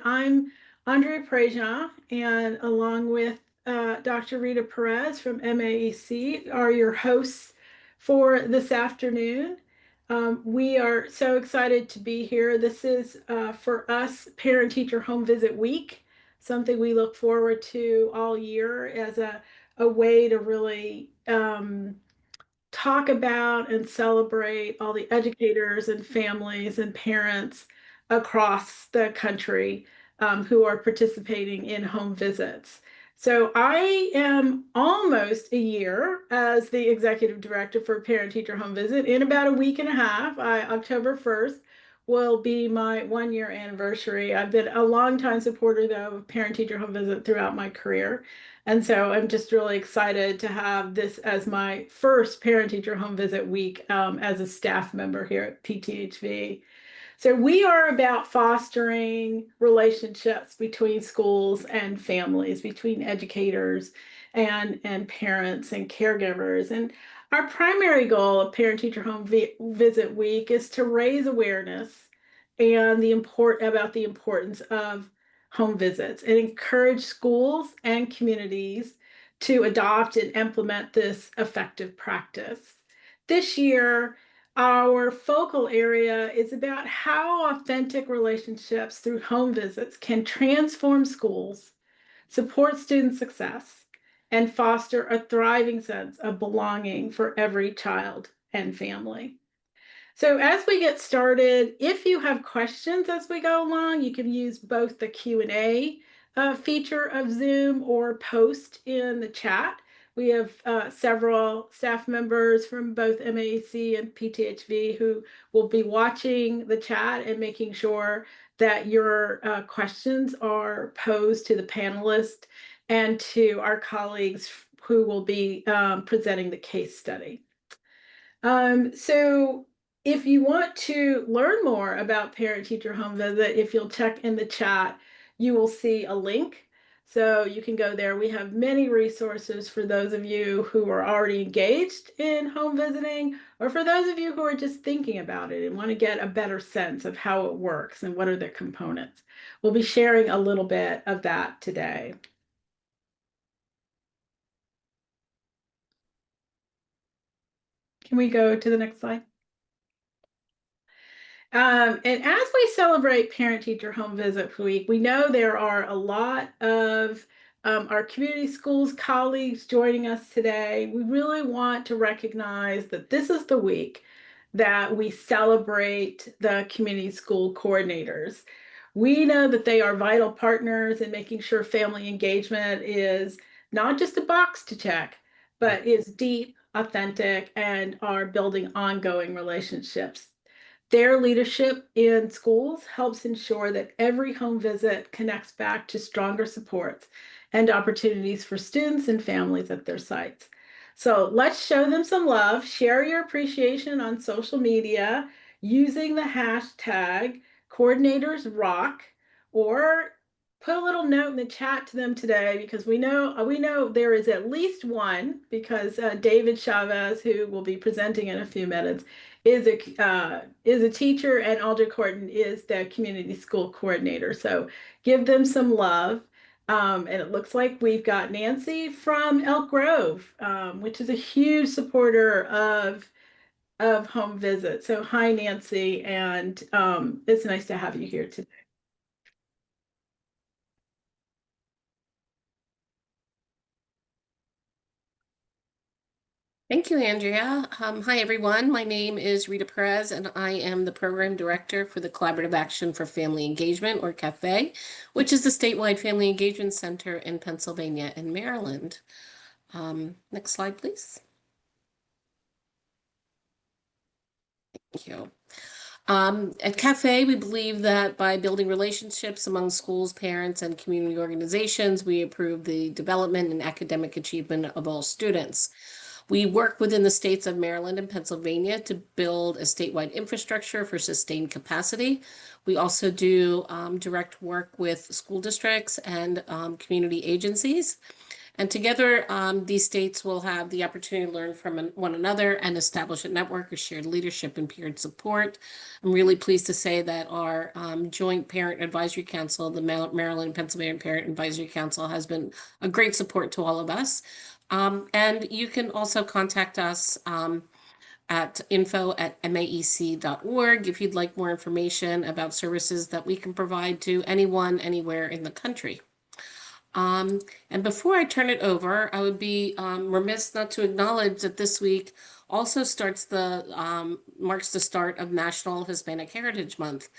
I'm Andrea Prejean, and along with Dr. Rita Perez from MAEC are your hosts for this afternoon. We are so excited to be here. This is for us Parent-Teacher Home Visit Week, something we look forward to all year as a way to really talk about and celebrate all the educators and families and parents across the country who are participating in home visits. So I am almost a year as the executive director for Parent Teacher Home Visit. In about a week and a half, October 1st, will be my 1 year anniversary. I've been a longtime supporter, though, of Parent Teacher Home Visit throughout my career. And so I'm just really excited to have this as my first parent-teacher home visit week as a staff member here at PTHV. So we are about fostering relationships between schools and families, between educators and parents and caregivers. And our primary goal of Parent-Teacher Home Visit Week is to raise awareness and about the importance of home visits and encourage schools and communities to adopt and implement this effective practice. This year, our focal area is about how authentic relationships through home visits can transform schools, support student success, and foster a thriving sense of belonging for every child and family. So as we get started, if you have questions as we go along, you can use both the Q&A feature of Zoom or post in the chat. We have several staff members from both MAEC and PTHV who will be watching the chat and making sure that your questions are posed to the panelists and to our colleagues who will be presenting the case study. So if you want to learn more about Parent-Teacher Home Visit, if you'll check in the chat, you will see a link. So you can go there. We have many resources for those of you who are already engaged in home visiting, or for those of you who are just thinking about it and want to get a better sense of how it works and what are the components. We'll be sharing a little bit of that today. Can we go to the next slide? And as we celebrate Parent-Teacher Home Visit Week, we know there are a lot of our community schools colleagues joining us today. We really want to recognize that this is the week that we celebrate the community school coordinators. We know that they are vital partners in making sure family engagement is not just a box to check, but is deep, authentic, and are building ongoing relationships. Their leadership in schools helps ensure that every home visit connects back to stronger supports and opportunities for students and families at their sites. So let's show them some love. Share your appreciation on social media using the hashtag #CoordinatorsRock, or put a little note in the chat to them today, because we know there is at least one, because David Chavez, who will be presenting in a few minutes, is a teacher, and Aldric Horton is the community school coordinator. So give them some love. And it looks like we've got Nancy from Elk Grove, which is a huge supporter of home visits. So hi, Nancy, and it's nice to have you here today. Thank you, Andrea. Hi, everyone. My name is Rita Perez, and I am the Program Director for the Collaborative Action for Family Engagement, or CAFE, which is the statewide family engagement center in Pennsylvania and Maryland. Next slide, please. Thank you. At CAFE, we believe that by building relationships among schools, parents, and community organizations, we improve the development and academic achievement of all students. We work within the states of Maryland and Pennsylvania to build a statewide infrastructure for sustained capacity. We also do direct work with school districts and community agencies. And together, these states will have the opportunity to learn from one another and establish a network of shared leadership and peer support. I'm really pleased to say that our joint parent advisory council, the Maryland and Pennsylvania Parent Advisory Council, has been a great support to all of us. And you can also contact us at info@maec.org if you'd like more information about services that we can provide to anyone, anywhere in the country. And before I turn it over, I would be remiss not to acknowledge that this week also marks the start of National Hispanic Heritage Month.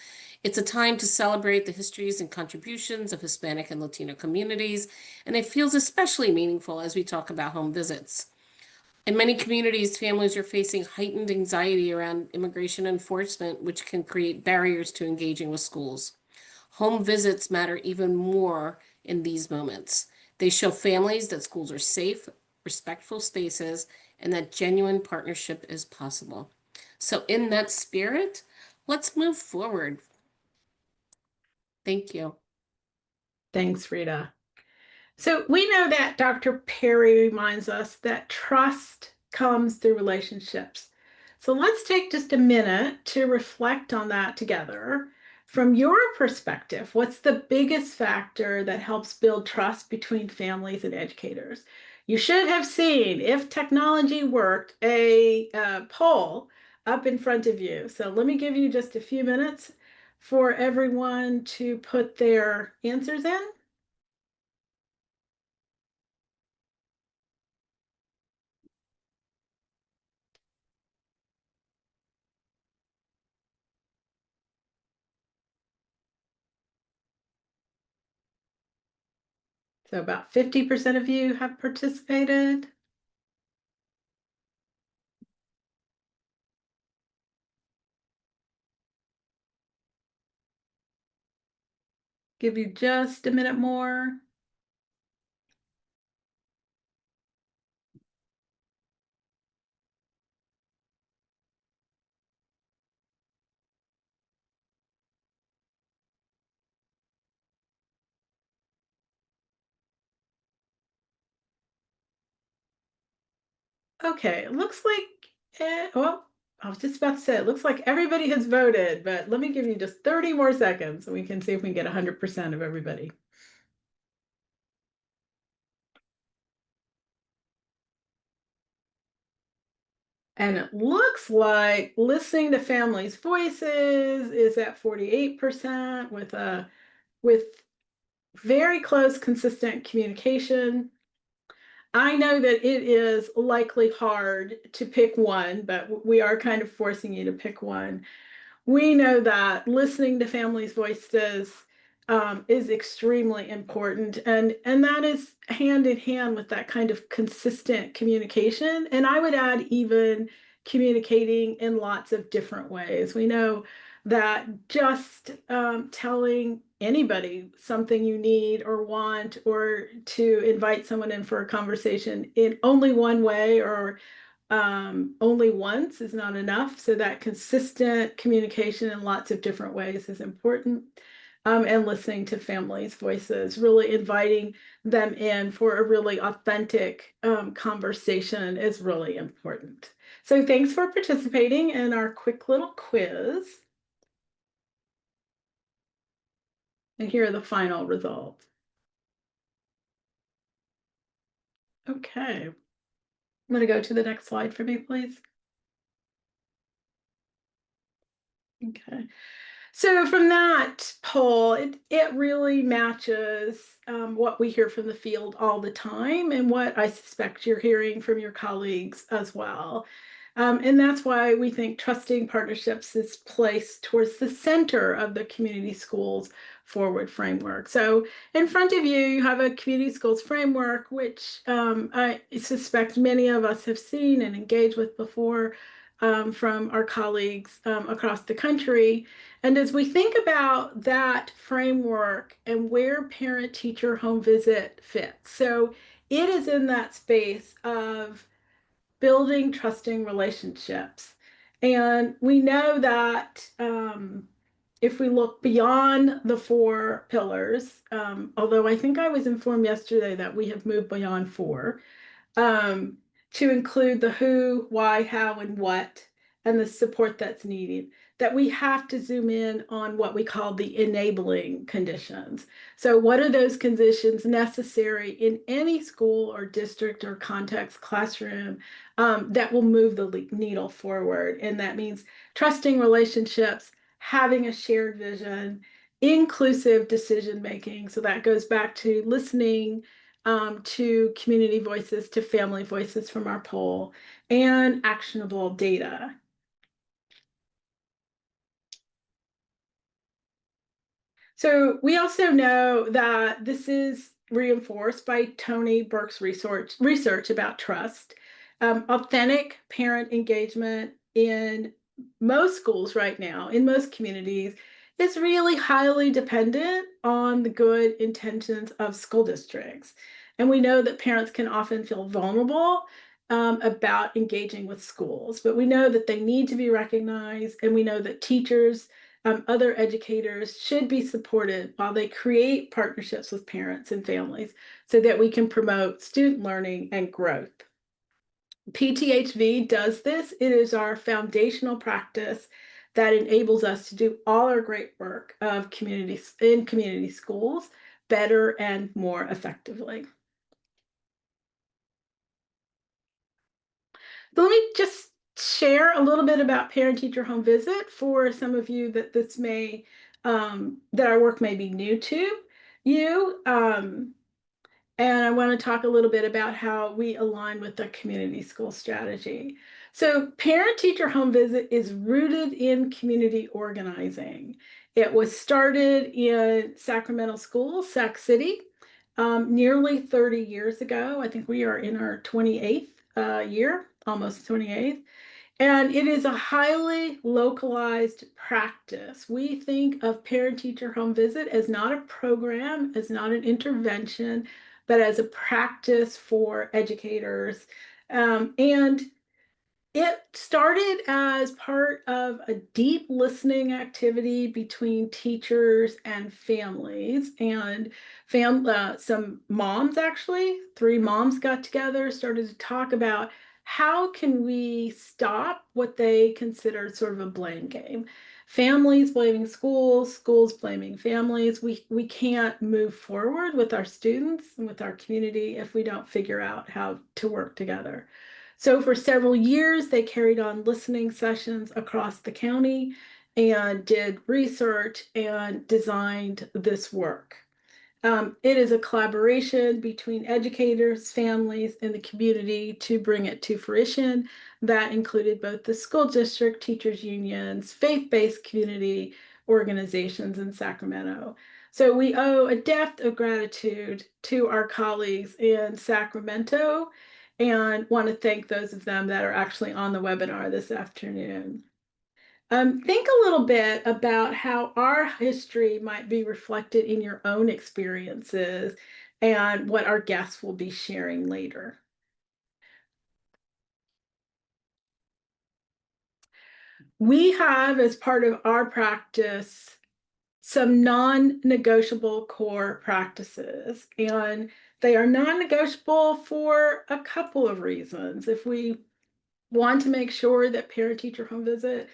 It's a time to celebrate the histories and contributions of Hispanic and Latino communities, and it feels especially meaningful as we talk about home visits. In many communities, families are facing heightened anxiety around immigration enforcement, which can create barriers to engaging with schools. Home visits matter even more in these moments. They show families that schools are safe, respectful spaces, and that genuine partnership is possible. So in that spirit, let's move forward. Thank you. Thanks, Rita. So we know that Dr. Perry reminds us that trust comes through relationships. So let's take just a minute to reflect on that together. From your perspective, what's the biggest factor that helps build trust between families and educators? You should have seen, if technology worked, a poll up in front of you. So let me give you just a few minutes for everyone to put their answers in. So about 50% of you have participated. Give you just a minute more. Okay, it looks like, well, I was just about to say, it looks like everybody has voted, but let me give you just 30 more seconds and we can see if we can get 100% of everybody. And it looks like listening to families' voices is at 48% with very close, consistent communication. I know that it is likely hard to pick one, but we are kind of forcing you to pick one. We know that listening to families' voices is extremely important, and that is hand in hand with that kind of consistent communication. And I would add even communicating in lots of different ways. We know that just telling anybody something you need or want, or to invite someone in for a conversation in only one way or only once is not enough. So that consistent communication in lots of different ways is important. And listening to families' voices, really inviting them in for a really authentic conversation is really important. So thanks for participating in our quick little quiz. And here are the final results. Okay. I'm going to go to the next slide for me, please. Okay. So from that poll, it really matches what we hear from the field all the time and what I suspect you're hearing from your colleagues as well. And that's why we think trusting partnerships is placed towards the center of the community schools forward framework. So in front of you, you have a community schools framework, which I suspect many of us have seen and engaged with before from our colleagues across the country. And as we think about that framework and where parent-teacher home visit fits, so it is in that space of building trusting relationships. And we know that if we look beyond the four pillars, although I think I was informed yesterday that we have moved beyond four, um, to include the who, why, how, and what, and the support that's needed, that we have to zoom in on what we call the enabling conditions. So what are those conditions necessary in any school or district or context classroom that will move the needle forward? And that means trusting relationships, having a shared vision, inclusive decision making. So that goes back to listening to community voices, to family voices from our poll, and actionable data. So we also know that this is reinforced by Tony Burke's research about trust. Authentic parent engagement in most schools right now, in most communities, is really highly dependent on the good intentions of school districts. And we know that parents can often feel vulnerable about engaging with schools, but we know that they need to be recognized, and we know that teachers, other educators should be supported while they create partnerships with parents and families so that we can promote student learning and growth. PTHV does this. It is our foundational practice that enables us to do all our great work of community schools better and more effectively. So let me just share a little bit about parent-teacher home visit for some of you that this may, that our work may be new to you. And I want to talk a little bit about how we align with the community school strategy. So parent-teacher home visit is rooted in community organizing. It was started in Sacramento schools, Sac City, nearly 30 years ago. I think we are in our 28th year, almost 28th. And it is a highly localized practice. We think of parent-teacher home visit as not a program, as not an intervention, but as a practice for educators. And it started as part of a deep listening activity between teachers and families, and some moms, actually, three moms got together, started to talk about how can we stop what they considered sort of a blame game. Families blaming schools, schools blaming families. We can't move forward with our students and with our community if we don't figure out how to work together. So for several years, they carried on listening sessions across the county and did research and designed this work. It is a collaboration between educators, families, and the community to bring it to fruition. That included both the school district, teachers unions, faith-based community organizations in Sacramento. So we owe a debt of gratitude to our colleagues in Sacramento and want to thank those of them that are actually on the webinar this afternoon. Think a little bit about how our history might be reflected in your own experiences and what our guests will be sharing later. We have, as part of our practice, some non-negotiable core practices, and they are non-negotiable for a couple of reasons. If we want to make sure that parent-teacher home visit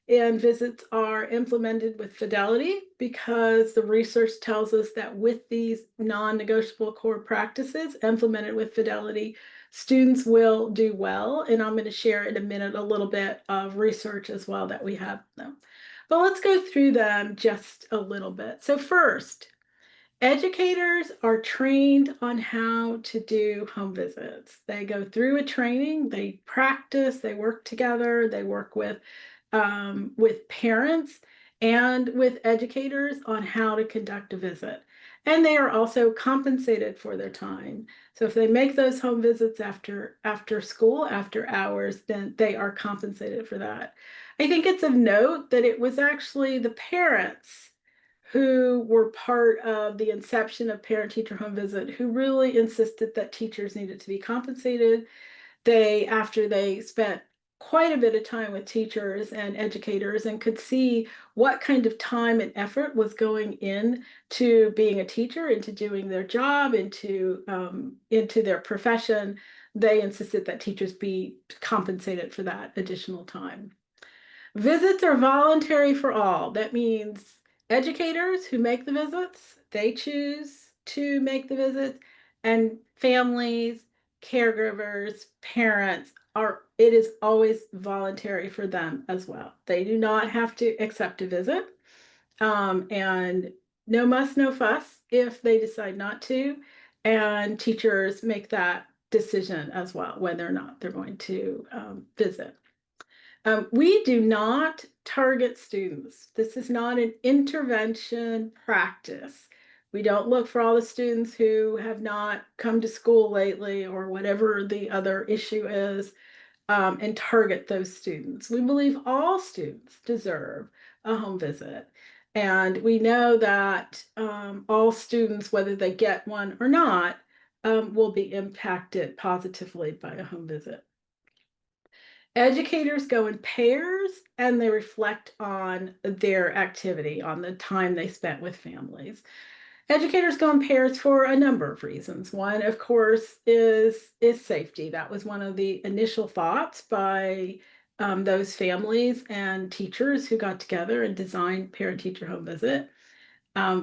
and visits are implemented with fidelity, because the research tells us that with these non-negotiable core practices implemented with fidelity, students will do well. And I'm going to share in a minute a little bit of research as well that we have them. But let's go through them just a little bit. So first, educators are trained on how to do home visits. They go through a training, they practice, they work together, they work with parents and with educators on how to conduct a visit. And they are also compensated for their time. So if they make those home visits after school, after hours, then they are compensated for that. I think it's of note that it was actually the parents who were part of the inception of parent-teacher home visit who really insisted that teachers needed to be compensated. After they spent quite a bit of time with teachers and educators and could see what kind of time and effort was going in to being a teacher, into doing their job, into their profession. They insisted that teachers be compensated for that additional time. Visits are voluntary for all. That means educators who make the visits, they choose to make the visits, and families, caregivers, parents are, it is always voluntary for them as well. They do not have to accept a visit. And no muss, no fuss if they decide not to. And teachers make that decision as well, whether or not they're going to visit. We do not target students. This is not an intervention practice. We don't look for all the students who have not come to school lately or whatever the other issue is, and target those students. We believe all students deserve a home visit. And we know that all students, whether they get one or not, will be impacted positively by a home visit. Educators go in pairs and they reflect on their activity, on the time they spent with families. Educators go in pairs for a number of reasons. One, of course, is safety. That was one of the initial thoughts by those families and teachers who got together and designed parent-teacher home visit.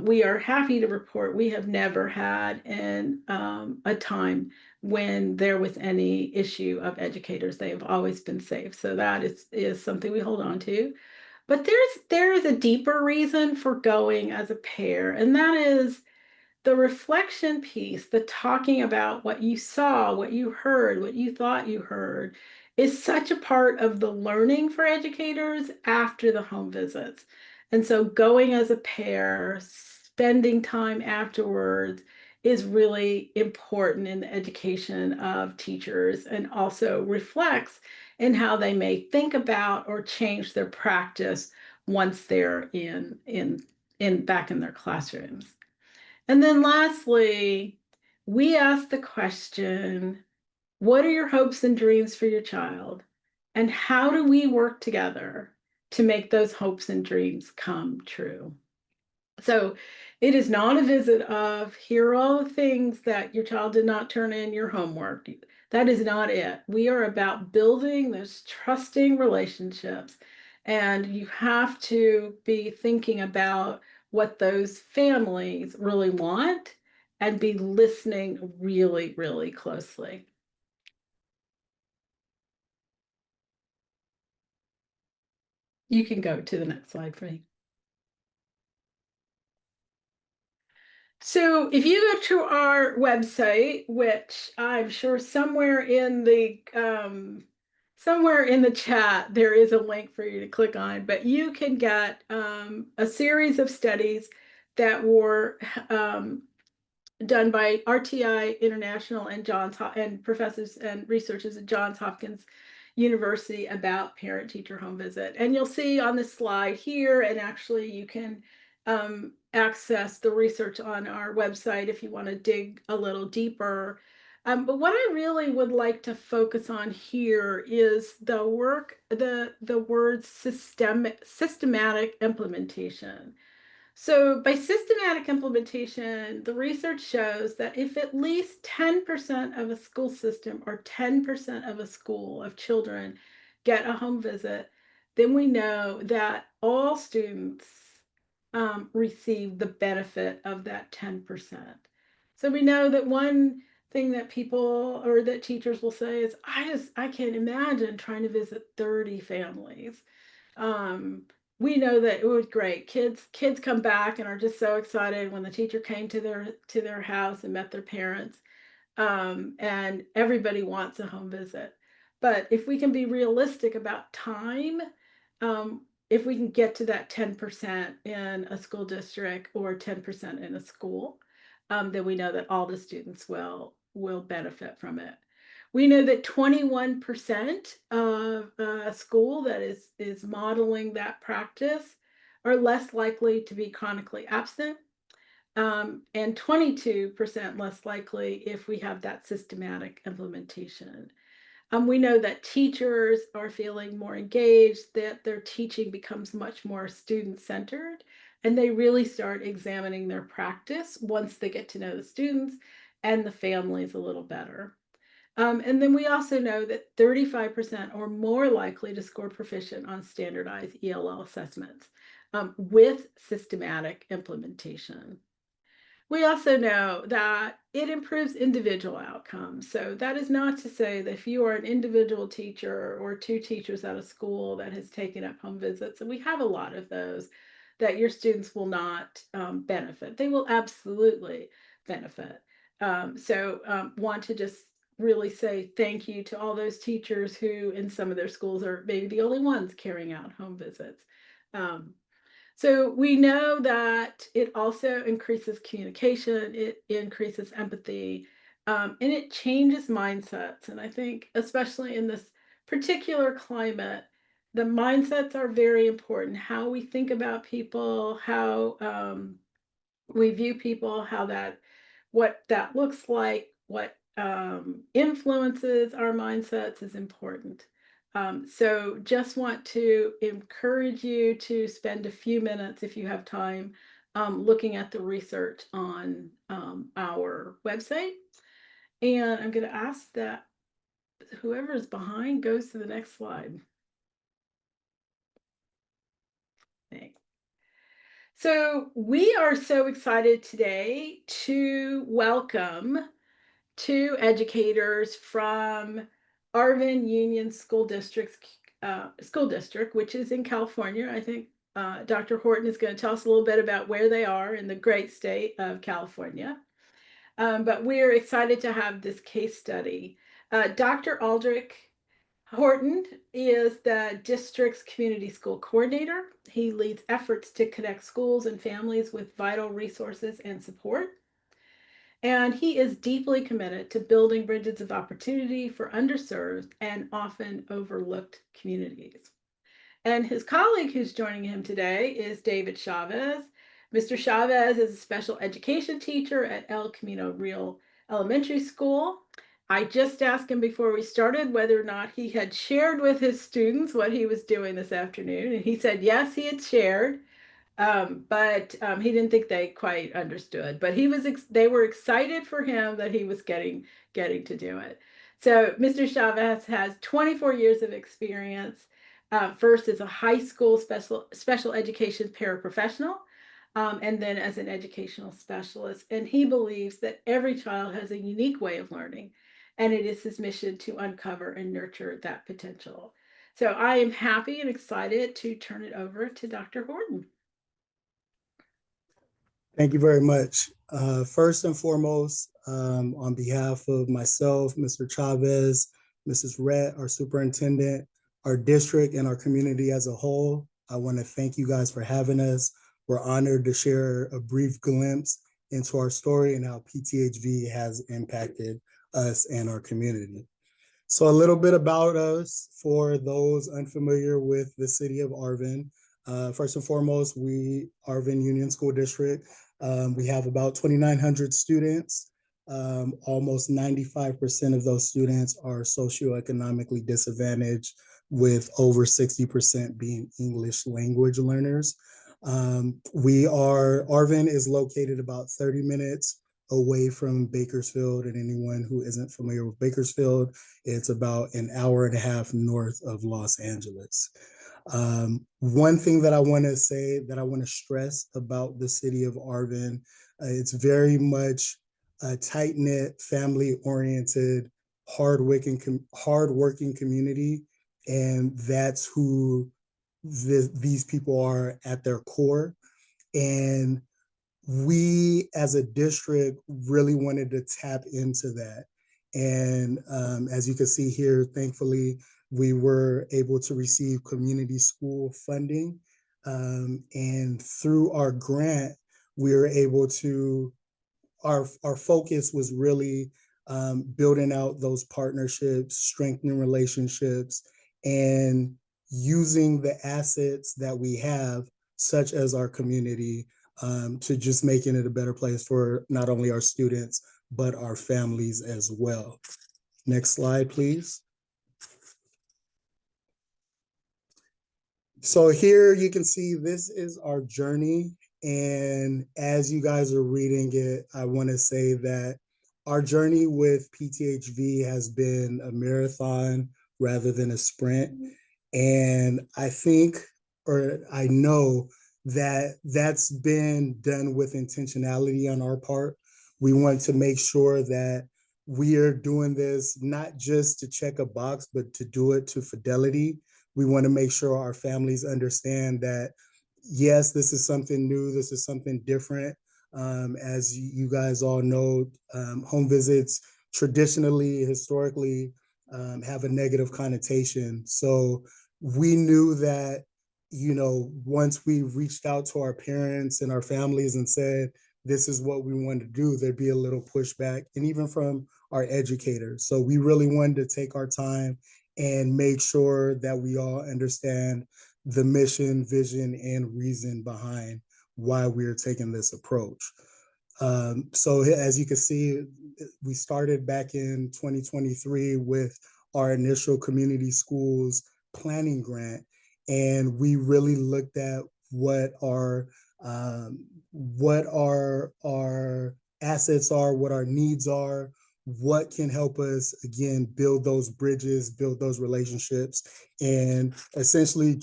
We are happy to report we have never had a time when there was any issue of educators. They have always been safe. So that is something we hold on to. But there is a deeper reason for going as a pair, and that is the reflection piece, the talking about what you saw, what you heard, what you thought you heard, is such a part of the learning for educators after the home visits. And so going as a pair, spending time afterwards is really important in the education of teachers and also reflects in how they may think about or change their practice once they're back in their classrooms. And then lastly, we ask the question, what are your hopes and dreams for your child? And how do we work together to make those hopes and dreams come true? So it is not a visit of here are all the things that your child did not turn in your homework. That is not it. We are about building those trusting relationships. And you have to be thinking about what those families really want and be listening really, really closely. You can go to the next slide for me. So if you go to our website, which I'm sure somewhere in the chat there is a link for you to click on, but you can get a series of studies that were done by RTI International and professors and researchers at Johns Hopkins University about parent-teacher home visit. And you'll see on the slide here, and actually you can access the research on our website if you want to dig a little deeper. But what I really would like to focus on here is the word systematic implementation. So by systematic implementation, the research shows that if at least 10% of a school system or 10% of a school of children get a home visit, then we know that all students receive the benefit of that 10%. So we know that one thing that people or that teachers will say is, I can't imagine trying to visit 30 families. We know that it was great. Kids come back and are just so excited when the teacher came to their house and met their parents. And everybody wants a home visit. But if we can be realistic about time, if we can get to that 10% in a school district or 10% in a school, then we know that all the students will benefit from it. We know that 21% of a school that is modeling that practice are less likely to be chronically absent, and 22% less likely if we have that systematic implementation. We know that teachers are feeling more engaged, that their teaching becomes much more student-centered, and they really start examining their practice once they get to know the students and the families a little better. And then we also know that 35% are more likely to score proficient on standardized ELL assessments with systematic implementation. We also know that it improves individual outcomes. So that is not to say that if you are an individual teacher or two teachers at a school that has taken up home visits, and we have a lot of those, that your students will not benefit. They will absolutely benefit. Want to just really say thank you to all those teachers who in some of their schools are maybe the only ones carrying out home visits. So we know that it also increases communication, it increases empathy, and it changes mindsets. And I think, especially in this particular climate, the mindsets are very important. How we think about people, how we view people, what that looks like, what influences our mindsets is important. So just want to encourage you to spend a few minutes if you have time looking at the research on our website. And I'm going to ask that whoever is behind goes to the next slide. Thanks. So we are so excited today to welcome two educators from Arvin Union School District, which is in California. I think Dr. Horton is going to tell us a little bit about where they are in the great state of California. But we're excited to have this case study. Dr. Aldric Horton is the district's community school coordinator. He leads efforts to connect schools and families with vital resources and support. And he is deeply committed to building bridges of opportunity for underserved and often overlooked communities. And his colleague who's joining him today is David Chavez. Mr. Chavez is a special education teacher at El Camino Real Elementary School. I just asked him before we started whether or not he had shared with his students what he was doing this afternoon. And he said, yes, he had shared. But he didn't think they quite understood. But they were excited for him that he was getting to do it. So Mr. Chavez has 24 years of experience. First as a high school special education paraprofessional, and then as an educational specialist. And he believes that every child has a unique way of learning, and it is his mission to uncover and nurture that potential. So I am happy and excited to turn it over to Dr. Horton. Thank you very much. First and foremost, on behalf of myself, Mr. Chavez, Mrs. Rhett, our superintendent, our district, and our community as a whole, I want to thank you guys for having us. We're honored to share a brief glimpse into our story and how PTHV has impacted us and our community. So a little bit about us for those unfamiliar with the city of Arvin. First and foremost, Arvin Union School District, we have about 2,900 students. Almost 95% of those students are socioeconomically disadvantaged, with over 60% being English language learners. Arvin is located about 30 minutes away from Bakersfield, and anyone who isn't familiar with Bakersfield, it's about an hour and a half north of Los Angeles. One thing that I want to say, that I want to stress about the city of Arvin, it's very much a tight-knit, family-oriented, hardworking community, and that's who these people are at their core. And we as a district really wanted to tap into that. And as you can see here, thankfully, we were able to receive community school funding. And through our grant, we were able to, our focus was really building out those partnerships, strengthening relationships, and using the assets that we have, such as our community, to just making it a better place for not only our students, but our families as well. Next slide, please. So here you can see this is our journey. And as you guys are reading it, I want to say that our journey with PTHV has been a marathon rather than a sprint. And I think, or I know that that's been done with intentionality on our part. We want to make sure that we are doing this not just to check a box, but to do it to fidelity. We want to make sure our families understand that, yes, this is something new, this is something different. As you guys all know, home visits traditionally, historically, have a negative connotation. So we knew that, once we reached out to our parents and our families and said, this is what we want to do, there'd be a little pushback, and even from our educators. So we really wanted to take our time and make sure that we all understand the mission, vision, and reason behind why we're taking this approach. So as you can see, we started back in 2023 with our initial community schools planning grant, and we really looked at what our assets are, what our needs are, what can help us again build those bridges, build those relationships, and essentially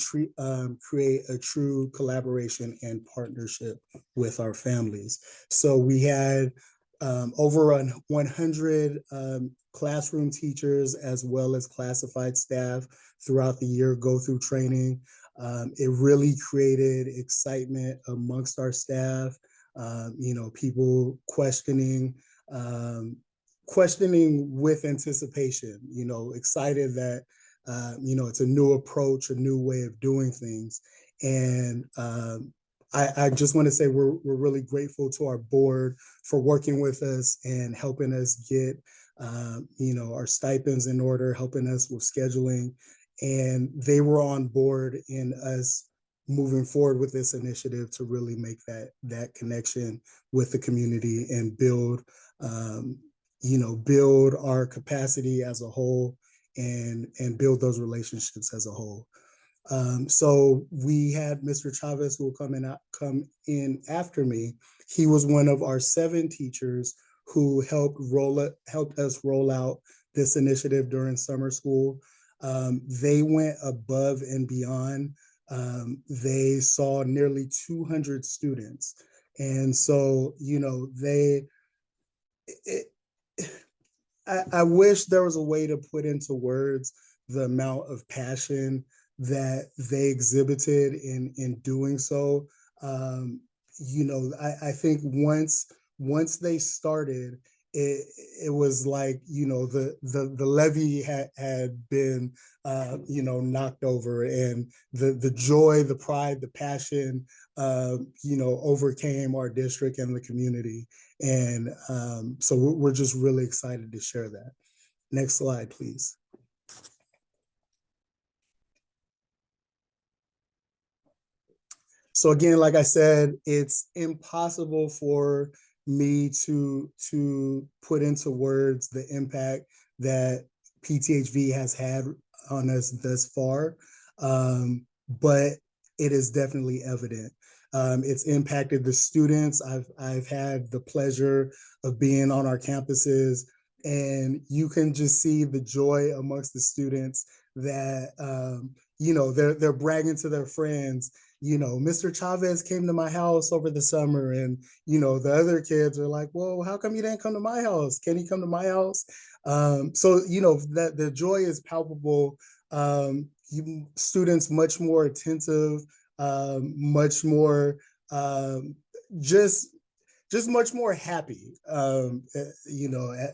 create a true collaboration and partnership with our families. So we had over 100 classroom teachers as well as classified staff throughout the year go through training. It really created excitement amongst our staff. People questioning with anticipation, excited that, it's a new approach, a new way of doing things. And I just want to say we're really grateful to our board for working with us and helping us get, our stipends in order, helping us with scheduling. And they were on board in us moving forward with this initiative to really make that connection with the community and build our capacity as a whole and build those relationships as a whole. So we had Mr. Chavez, who will come in after me. He was one of our 7 teachers who helped us roll out this initiative during summer school. They went above and beyond. They saw nearly 200 students. And so, I wish there was a way to put into words the amount of passion that they exhibited in doing so. I think once they started, it was like, the levee had been knocked over, and the joy, the pride, the passion overcame our district and the community. And so we're just really excited to share that. Next slide, please. So again, like I said, it's impossible for me to put into words the impact that PTHV has had on us thus far, but it is definitely evident. It's impacted the students. I've had the pleasure of being on our campuses, and you can just see the joy amongst the students that they're bragging to their friends. Mr. Chavez came to my house over the summer, and the other kids are like, "Well, how come you didn't come to my house? Can you come to my house?" So that the joy is palpable. Students much more attentive, much more just much more happy.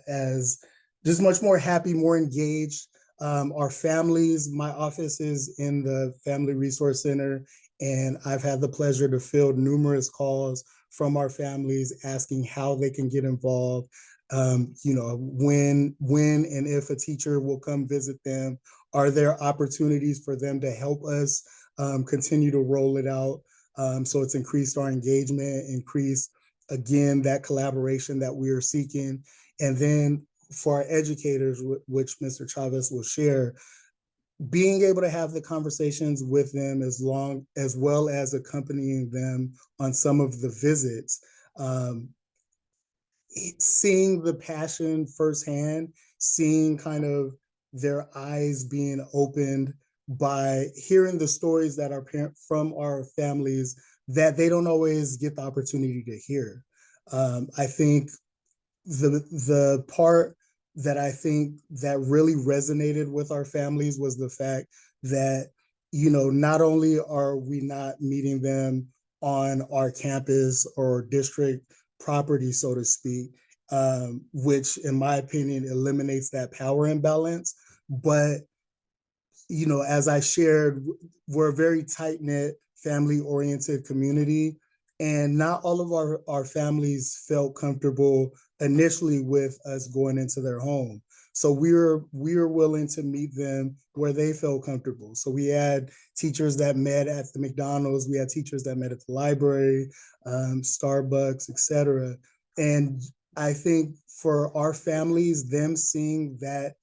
As just much more happy, more engaged. Our families, my office is in the Family Resource Center, and I've had the pleasure to field numerous calls from our families asking how they can get involved, when and if a teacher will come visit them. Are there opportunities for them to help us continue to roll it out? So it's increased our engagement, increased, again, that collaboration that we are seeking. And then for our educators, which Mr. Chavez will share, being able to have the conversations with them as well as accompanying them on some of the visits, seeing the passion firsthand, seeing kind of their eyes being opened by hearing the stories that are from our families that they don't always get the opportunity to hear. I think the part that I think that really resonated with our families was the fact that, not only are we not meeting them on our campus or district property, so to speak, which in my opinion eliminates that power imbalance, but as I shared, we're a very tight-knit, family-oriented community, and not all of our families felt comfortable initially with us going into their home. So we were willing to meet them where they felt comfortable. So we had teachers that met at the McDonald's, we had teachers that met at the library, Starbucks, etc. And I think for our families, them seeing that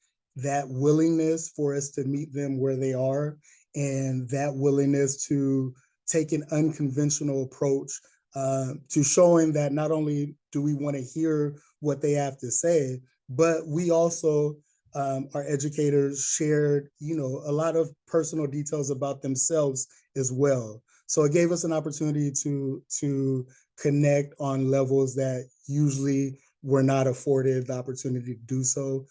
willingness for us to meet them where they are, and that willingness to take an unconventional approach to showing that not only do we want to hear what they have to say, but we also, our educators shared, a lot of personal details about themselves as well. So it gave us an opportunity to connect on levels that usually were not afforded the opportunity to do so.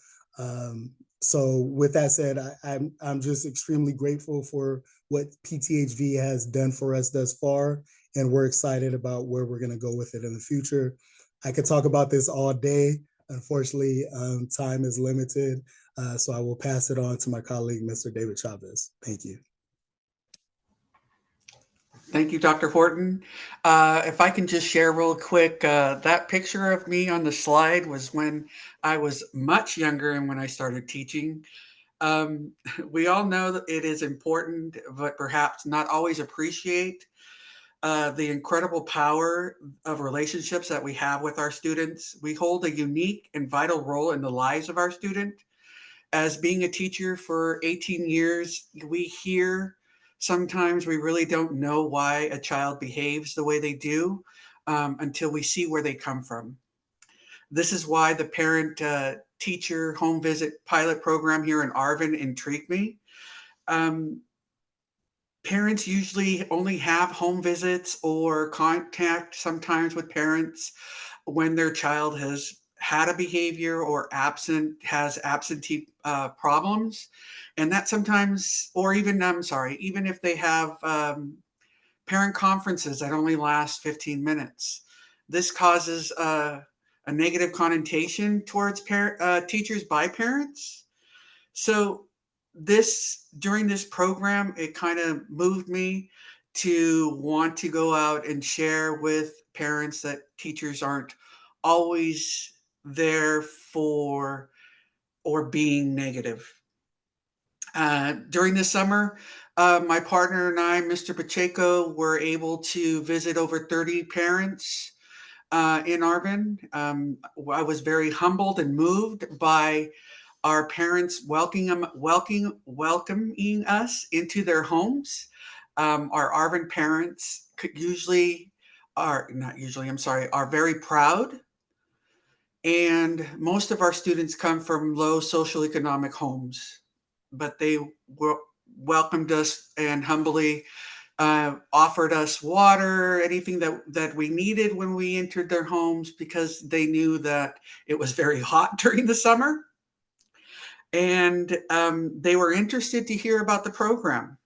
So with that said, I'm just extremely grateful for what PTHV has done for us thus far, and we're excited about where we're going to go with it in the future. I could talk about this all day. Unfortunately, time is limited, so I will pass it on to my colleague, Mr. David Chavez. Thank you. Thank you, Dr. Horton. If I can just share real quick, that picture of me on the slide was when I was much younger and when I started teaching. We all know that it is important, but perhaps not always appreciate the incredible power of relationships that we have with our students. We hold a unique and vital role in the lives of our student. As being a teacher for 18 years, we hear sometimes we really don't know why a child behaves the way they do until we see where they come from. This is why the parent teacher home visit pilot program here in Arvin intrigued me. Parents usually only have home visits or contact sometimes with parents when their child has had a behavior or has absentee problems. And that sometimes, or even, even if they have parent conferences that only last 15 minutes. This causes a negative connotation towards teachers by parents. So during this program, it kind of moved me to want to go out and share with parents that teachers aren't always there for or being negative. During the summer, my partner and I, Mr. Pacheco, were able to visit over 30 parents in Arvin. I was very humbled and moved by our parents welcoming us into their homes. Our Arvin parents are very proud. And most of our students come from low socioeconomic homes, but they welcomed us and humbly offered us water, anything that we needed when we entered their homes, because they knew that it was very hot during the summer. And they were interested to hear about the program.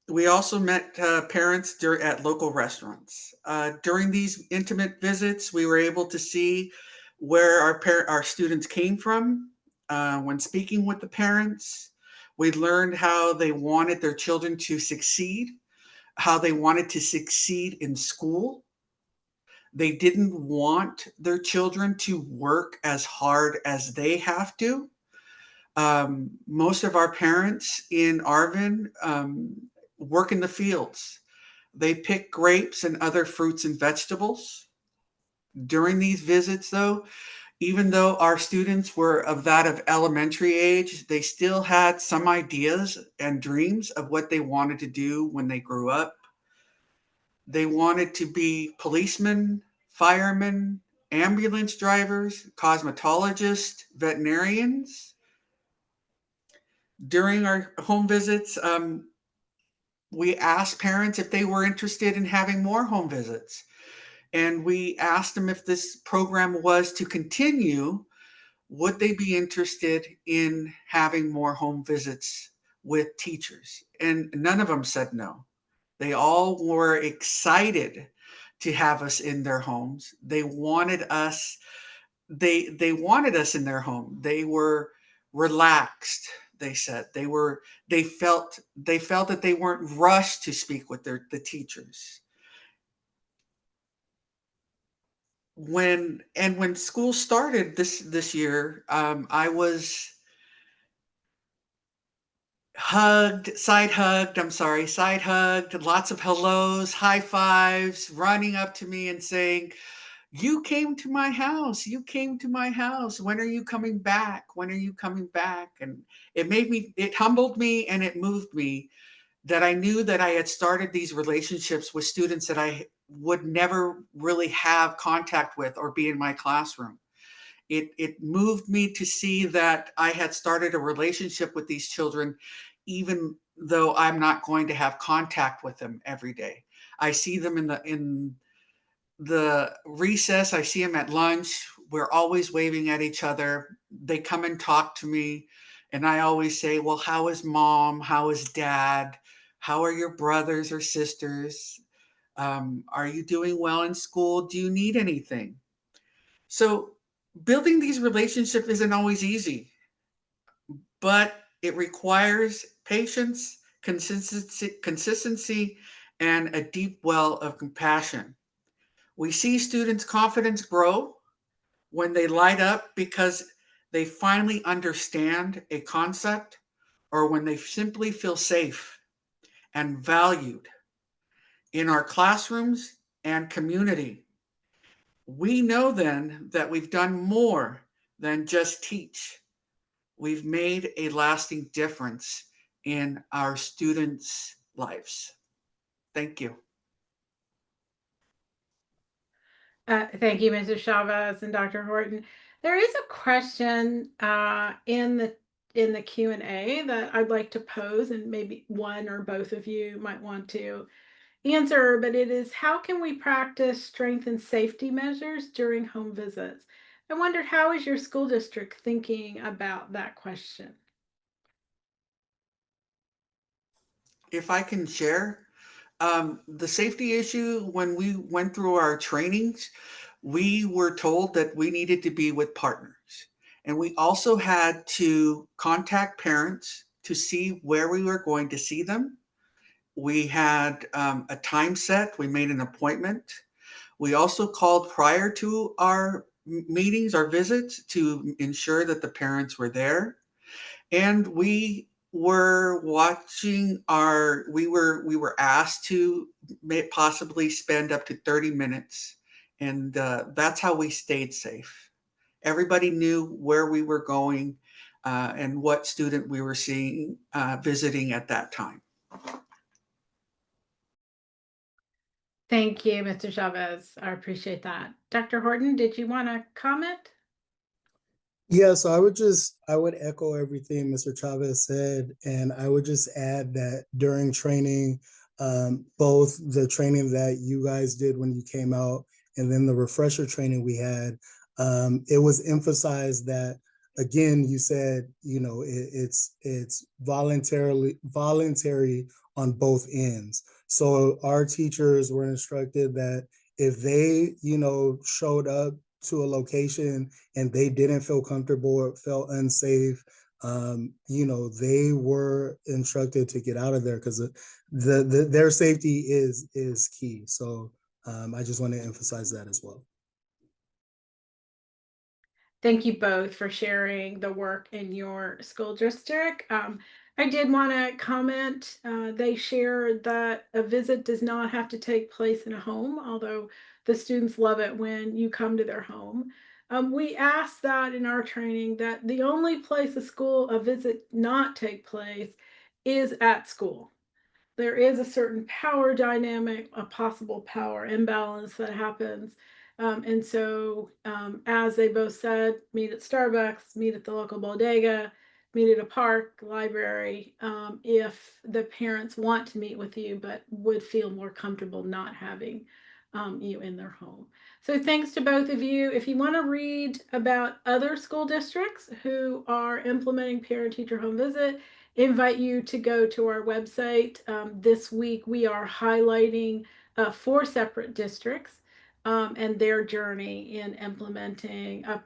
We also met parents at local restaurants. During these intimate visits, we were able to see where our students came from. When speaking with the parents, we learned how they wanted their children to succeed, how they wanted to succeed in school. They didn't want their children to work as hard as they have to. Most of our parents in Arvin work in the fields. They pick grapes and other fruits and vegetables. During these visits, though, Even though our students were of that of elementary age, they still had some ideas and dreams of what they wanted to do when they grew up. They wanted to be policemen, firemen, ambulance drivers, cosmetologists, veterinarians. During our home visits, we asked parents if they were interested in having more home visits. And we asked them if this program was to continue, would they be interested in having more home visits with teachers? And none of them said no. They all were excited to have us in their homes. They wanted us, they wanted us in their home. They were relaxed, they said. They felt that they weren't rushed to speak with the teachers. When school started this year, I was side hugged, lots of hellos, high fives, running up to me and saying, "You came to my house. You came to my house. When are you coming back? When are you coming back?" And it humbled me and it moved me that I knew that I had started these relationships with students that I would never really have contact with or be in my classroom. It moved me to see that I had started a relationship with these children, even though I'm not going to have contact with them every day. I see them in the recess. I see them at lunch. We're always waving at each other. They come and talk to me. And I always say, "Well, how is mom? How is dad? How are your brothers or sisters? Are you doing well in school? Do you need anything?" So building these relationships isn't always easy, but it requires patience, consistency, and a deep well of compassion. We see students' confidence grow when they light up because they finally understand a concept, or when they simply feel safe and valued in our classrooms and community. We know then that we've done more than just teach. We've made a lasting difference in our students' lives. Thank you. Thank you, Mr. Chavez and Dr. Horton. There is a question in the Q&A that I'd like to pose, and maybe one or both of you might want to answer, but it is, how can we practice strength and safety measures during home visits? I wondered, how is your school district thinking about that question? If I can share, the safety issue, when we went through our trainings, we were told that we needed to be with partners. And we also had to contact parents to see where we were going to see them. We had a time set, we made an appointment. We also called prior to our meetings, our visits, to ensure that the parents were there. And we were we were asked to possibly spend up to 30 minutes. And that's how we stayed safe. Everybody knew where we were going and what student we were seeing, visiting at that time. Thank you, Mr. Chavez. I appreciate that. Dr. Horton, did you want to comment? Yeah, so I would echo everything Mr. Chavez said, and I would just add that during training, both the training that you guys did when you came out, and then the refresher training we had, it was emphasized that, again, you said, it's voluntary on both ends. So our teachers were instructed that if they, showed up to a location and they didn't feel comfortable or felt unsafe, they were instructed to get out of there, because their safety is key. So I just want to emphasize that as well. Thank you both for sharing the work in your school district. I did want to comment, they shared that a visit does not have to take place in a home, although the students love it when you come to their home. We ask that in our training that the only place a visit not take place is at school. There is a certain power dynamic, a possible power imbalance that happens. And so, as they both said, meet at Starbucks, meet at the local bodega, meet at a park, library, if the parents want to meet with you, but would feel more comfortable not having you in their home. So thanks to both of you. If you want to read about other school districts who are implementing parent-teacher home visit, invite you to go to our website. This week we are highlighting 4 separate districts and their journey in implementing a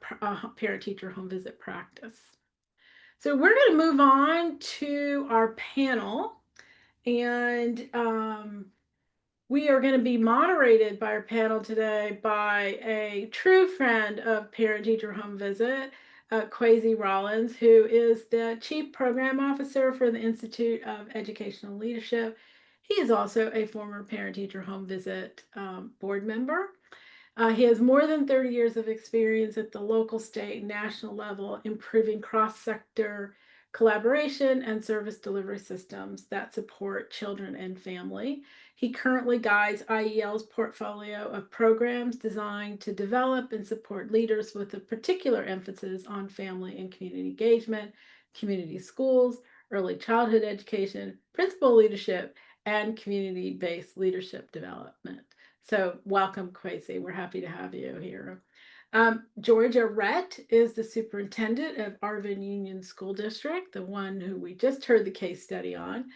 parent-teacher home visit practice. So we're going to move on to our panel, and we are going to be moderated by our panel today by a true friend of parent-teacher home visit, Kwesi Rollins, who is the Chief Program Officer for the Institute of Educational Leadership. He is also a former parent-teacher home visit board member. He has more than 30 years of experience at the local, state, and national level, improving cross-sector collaboration and service delivery systems that support children and family. He currently guides IEL's portfolio of programs designed to develop and support leaders with a particular emphasis on family and community engagement, community schools, early childhood education, principal leadership, and community-based leadership development. So welcome, Kwesi. We're happy to have you here. Georgia Rhett is the superintendent of Arvin Union School District, the one who we just heard the case study on.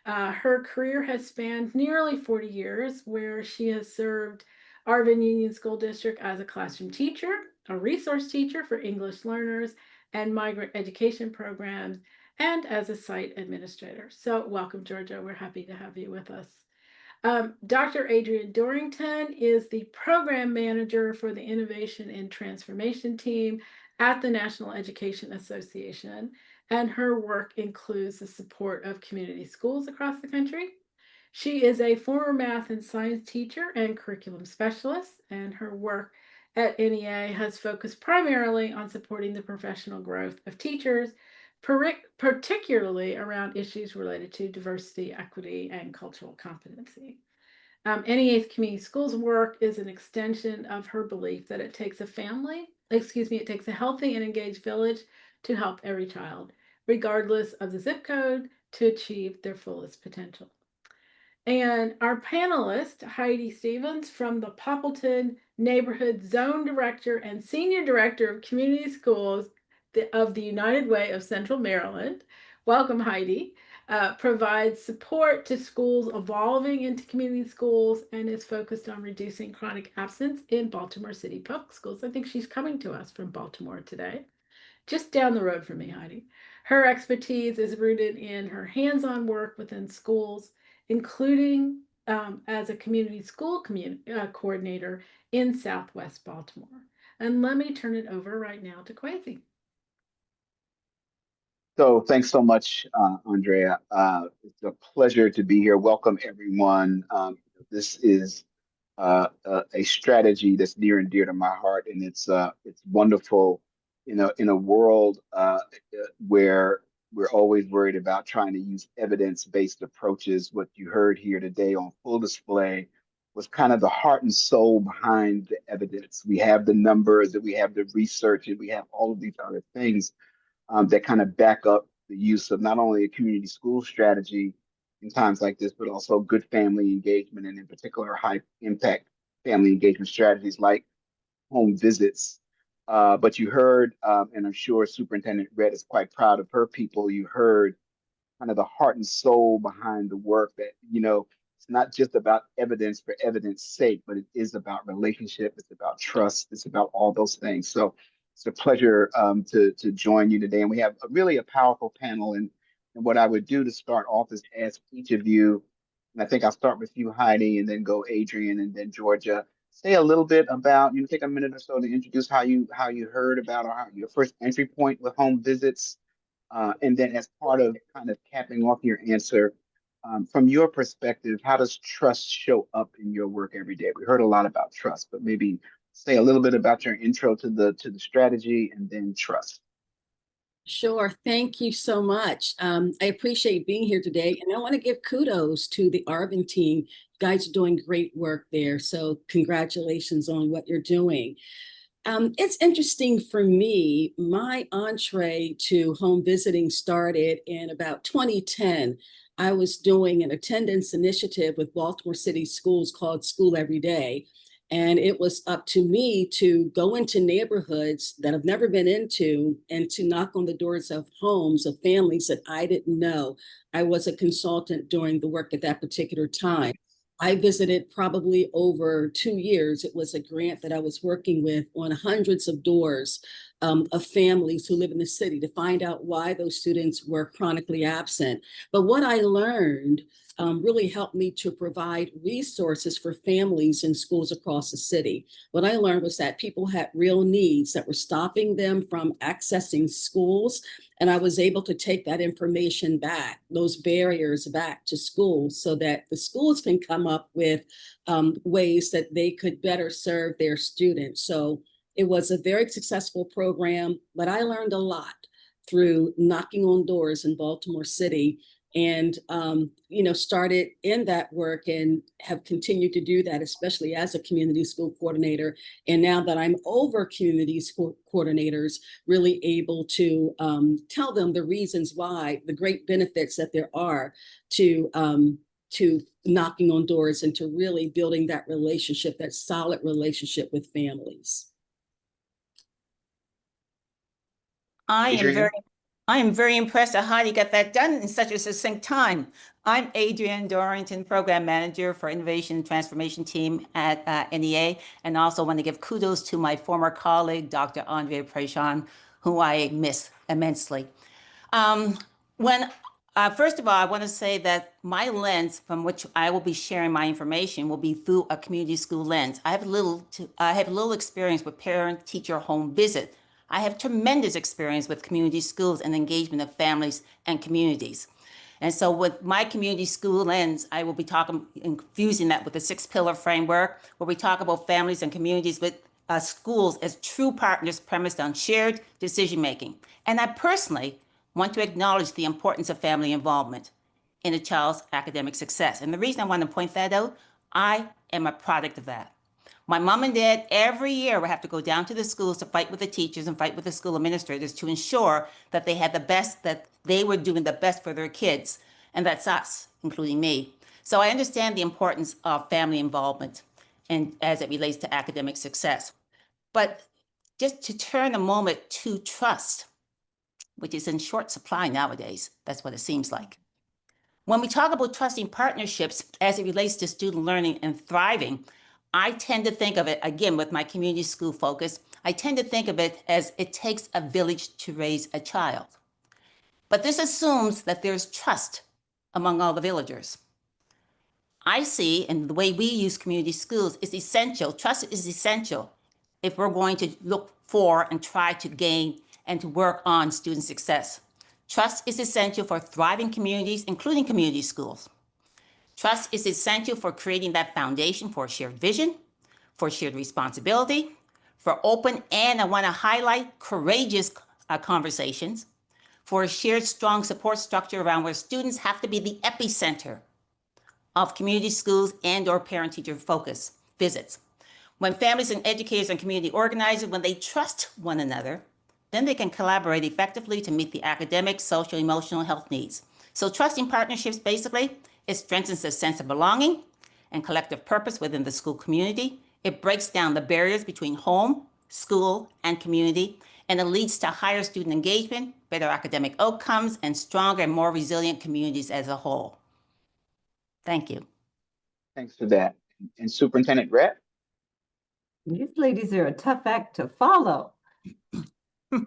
Her career has spanned nearly 40 years, where she has served Arvin Union School District as a classroom teacher, a resource teacher for English learners and migrant education programs, and as a site administrator. So welcome, Georgia. We're happy to have you with us. Dr. Adriane Dorrington is the program manager for the Innovation and Transformation team at the National Education Association, and her work includes the support of community schools across the country. She is a former math and science teacher and curriculum specialist, and her work at NEA has focused primarily on supporting the professional growth of teachers, particularly around issues related to diversity, equity, and cultural competency. NEA's community schools work is an extension of her belief that it takes a healthy and engaged village to help every child, regardless of the zip code, to achieve their fullest potential. And our panelist, Heidi Stevens, from the Poppleton Neighborhood Zone Director and Senior Director of Community Schools of the United Way of Central Maryland. Welcome, Heidi. Provides support to schools evolving into community schools and is focused on reducing chronic absence in Baltimore City public schools. I think she's coming to us from Baltimore today, just down the road from me, Heidi. Her expertise is rooted in her hands-on work within schools, including as a community school coordinator in Southwest Baltimore. And let me turn it over right now to Kwesi. So thanks so much, Andrea. It's a pleasure to be here. Welcome, everyone. This is a strategy that's near and dear to my heart, and it's wonderful, in a world where we're always worried about trying to use evidence-based approaches. What you heard here today on full display was kind of the heart and soul behind the evidence. We have the numbers, and we have the research, and we have all of these other things that kind of back up the use of not only a community school strategy in times like this, but also good family engagement, and in particular, high impact family engagement strategies like home visits. But you heard, and I'm sure Superintendent Rhett is quite proud of her people, you heard kind of the heart and soul behind the work that, it's not just about evidence for evidence sake, but it is about relationship. It's about trust. It's about all those things. So it's a pleasure to join you today. And we have really a powerful panel. And what I would do to start off is ask each of you, and I think I'll start with you, Heidi, and then go Adriane, and then Georgia. Say a little bit about, take a minute or so to introduce how you heard about, or your first entry point with home visits. And then as part of kind of capping off your answer, from your perspective, how does trust show up in your work every day? We heard a lot about trust, but maybe say a little bit about your intro to the strategy and then trust. Sure. Thank you so much. I appreciate being here today. And I want to give kudos to the Arvin team. You guys are doing great work there. So congratulations on what you're doing. It's interesting for me, my entree to home visiting started in about 2010. I was doing an attendance initiative with Baltimore City Schools called School Every Day. And it was up to me to go into neighborhoods that I've never been into and to knock on the doors of homes of families that I didn't know. I was a consultant doing the work at that particular time. I visited probably over 2 years. It was a grant that I was working with on hundreds of doors of families who live in the city to find out why those students were chronically absent. But what I learned really helped me to provide resources for families in schools across the city. What I learned was that people had real needs that were stopping them from accessing schools. And I was able to take that information back, those barriers back to schools so that the schools can come up with ways that they could better serve their students. So it was a very successful program, but I learned a lot through knocking on doors in Baltimore City and started in that work and have continued to do that, especially as a community school coordinator. And now that I'm over community school coordinators, really able to tell them the reasons why, the great benefits that there are to knocking on doors and to really building that relationship, that solid relationship with families. I am very impressed at Heidi got that done in such a succinct time. I'm Adriane Dorrington, Program Manager for Innovation and Transformation Team at NEA, and also want to give kudos to my former colleague, Dr. Andrea Prejean, who I miss immensely. First of all, I want to say that my lens from which I will be sharing my information will be through a community school lens. I have little experience with parent-teacher home visit. I have tremendous experience with community schools and engagement of families and communities. And so with my community school lens, I will be infusing that with the 6-pillar framework, where we talk about families and communities with schools as true partners premised on shared decision-making. And I personally want to acknowledge the importance of family involvement in a child's academic success. And the reason I want to point that out, I am a product of that. My mom and dad every year would have to go down to the schools to fight with the teachers and fight with the school administrators to ensure that they had the best, that they were doing the best for their kids. And that's us, including me. So I understand the importance of family involvement and as it relates to academic success. But just to turn a moment to trust, which is in short supply nowadays, that's what it seems like. When we talk about trusting partnerships as it relates to student learning and thriving, I tend to think of it, again, with my community school focus, I tend to think of it as it takes a village to raise a child. But this assumes that there's trust among all the villagers. I see, and the way we use community schools is essential. Trust is essential if we're going to look for and try to gain and to work on student success. Trust is essential for thriving communities, including community schools. Trust is essential for creating that foundation for shared vision, for shared responsibility, for open and, I want to highlight, courageous conversations, for a shared strong support structure around where students have to be the epicenter of community schools and or parent-teacher focus visits. When families and educators and community organizers, when they trust one another, then they can collaborate effectively to meet the academic, social, emotional health needs. So trusting partnerships, basically, it strengthens the sense of belonging and collective purpose within the school community. It breaks down the barriers between home, school, and community, and it leads to higher student engagement, better academic outcomes, and stronger and more resilient communities as a whole. Thank you. Thanks for that. And Superintendent Rhett? These ladies are a tough act to follow.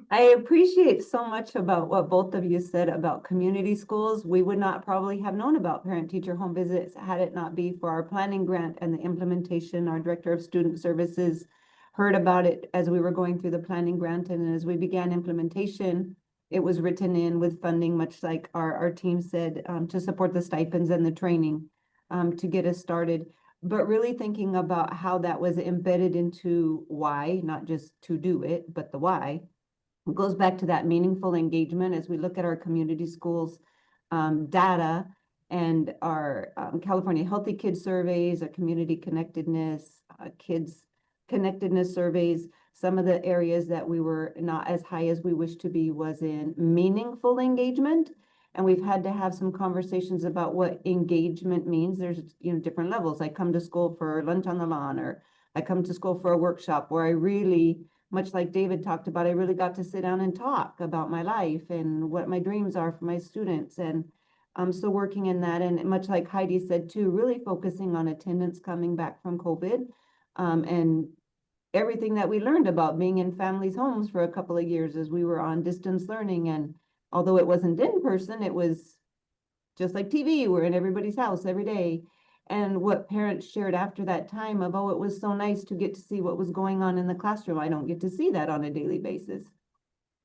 I appreciate so much about what both of you said about community schools. We would not probably have known about parent-teacher home visits had it not be for our planning grant and the implementation. Our Director of Student Services heard about it as we were going through the planning grant, and as we began implementation, it was written in with funding, much like our team said, to support the stipends and the training to get us started. but really thinking about how that was embedded into why, not just to do it, but the why. It goes back to that meaningful engagement as we look at our community schools data and our California Healthy Kids surveys, our community connectedness, kids connectedness surveys. Some of the areas that we were not as high as we wish to be was in meaningful engagement. And we've had to have some conversations about what engagement means. There's, different levels. I come to school for lunch on the lawn, or I come to school for a workshop where I really, much like David talked about, I really got to sit down and talk about my life and what my dreams are for my students. And so working in that, and much like Heidi said too, really focusing on attendance coming back from COVID, and everything that we learned about being in families' homes for a couple of years as we were on distance learning. And although it wasn't in person, it was just like TV. We're in everybody's house every day. And what parents shared after that time of, oh, it was so nice to get to see what was going on in the classroom. I don't get to see that on a daily basis.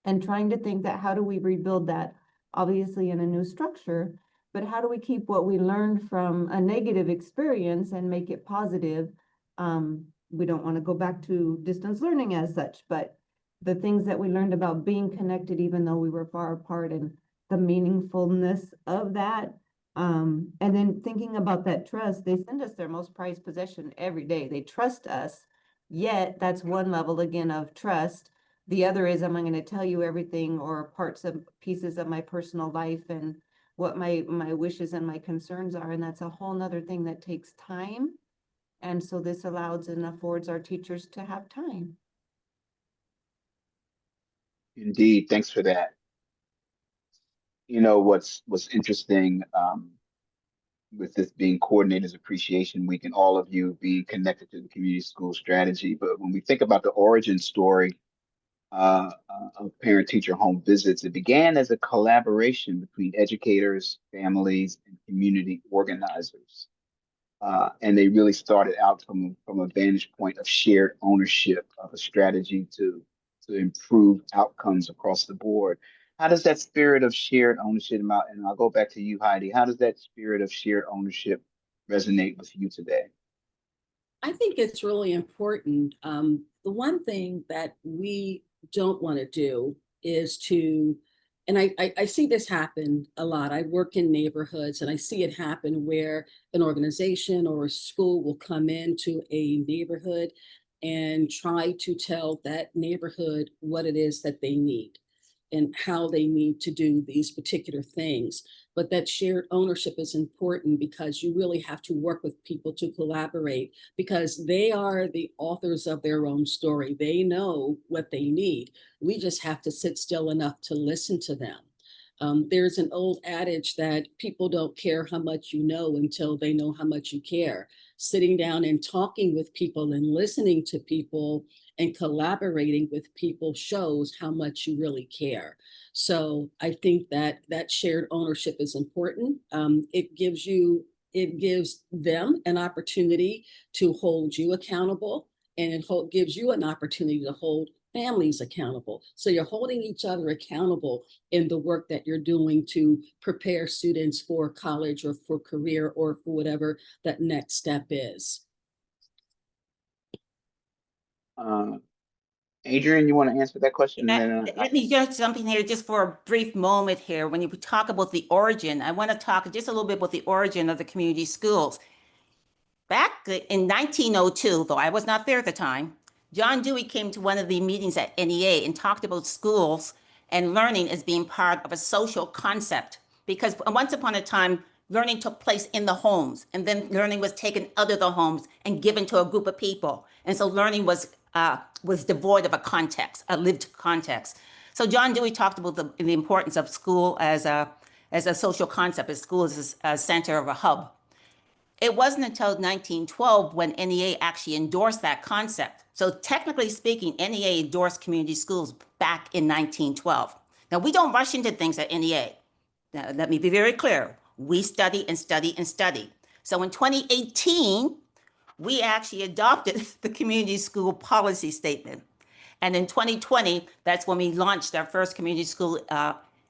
And trying to think that how do we rebuild that, obviously in a new structure, but how do we keep what we learned from a negative experience and make it positive? We don't want to go back to distance learning as such, but the things that we learned about being connected, even though we were far apart, and the meaningfulness of that. And then thinking about that trust, they send us their most prized possession every day. They trust us, yet that's one level again of trust. The other is, I'm going to tell you everything or pieces of my personal life and what my wishes and my concerns are. And that's a whole nother thing that takes time. And so this allows and affords our teachers to have time. Indeed, thanks for that. What's interesting with this being Coordinators Appreciation Week and all of you being connected to the community school strategy, but when we think about the origin story of parent-teacher home visits, it began as a collaboration between educators, families, and community organizers. And they really started out from a vantage point of shared ownership of a strategy to improve outcomes across the board. How does that spirit of shared ownership, and I'll go back to you, Heidi, how does that spirit of shared ownership resonate with you today? I think it's really important. The one thing that we don't want to do is to, and I see this happen a lot. I work in neighborhoods and I see it happen where an organization or a school will come into a neighborhood and try to tell that neighborhood what it is that they need and how they need to do these particular things. But that shared ownership is important because you really have to work with people to collaborate because they are the authors of their own story. They know what they need. We just have to sit still enough to listen to them. There's an old adage that people don't care how much you know until they know how much you care. Sitting down and talking with people and listening to people and collaborating with people shows how much you really care. So I think that shared ownership is important. It gives them an opportunity to hold you accountable, and it gives you an opportunity to hold families accountable. So you're holding each other accountable in the work that you're doing to prepare students for college or for career or for whatever that next step is. Adriane, you want to answer that question? Let me just jump in here just for a brief moment here. When you talk about the origin, I want to talk just a little bit about the origin of the community schools. Back in 1902, though I was not there at the time, John Dewey came to one of the meetings at NEA and talked about schools and learning as being part of a social concept. Because once upon a time, learning took place in the homes, and then learning was taken out of the homes and given to a group of people. And so learning was devoid of a context, a lived context. So John Dewey talked about the importance of school as a social concept, as school as a center of a hub. It wasn't until 1912 when NEA actually endorsed that concept. So technically speaking, NEA endorsed community schools back in 1912. Now, we don't rush into things at NEA. Now, let me be very clear. We study and study and study. So in 2018, we actually adopted the community school policy statement. And in 2020, that's when we launched our first community school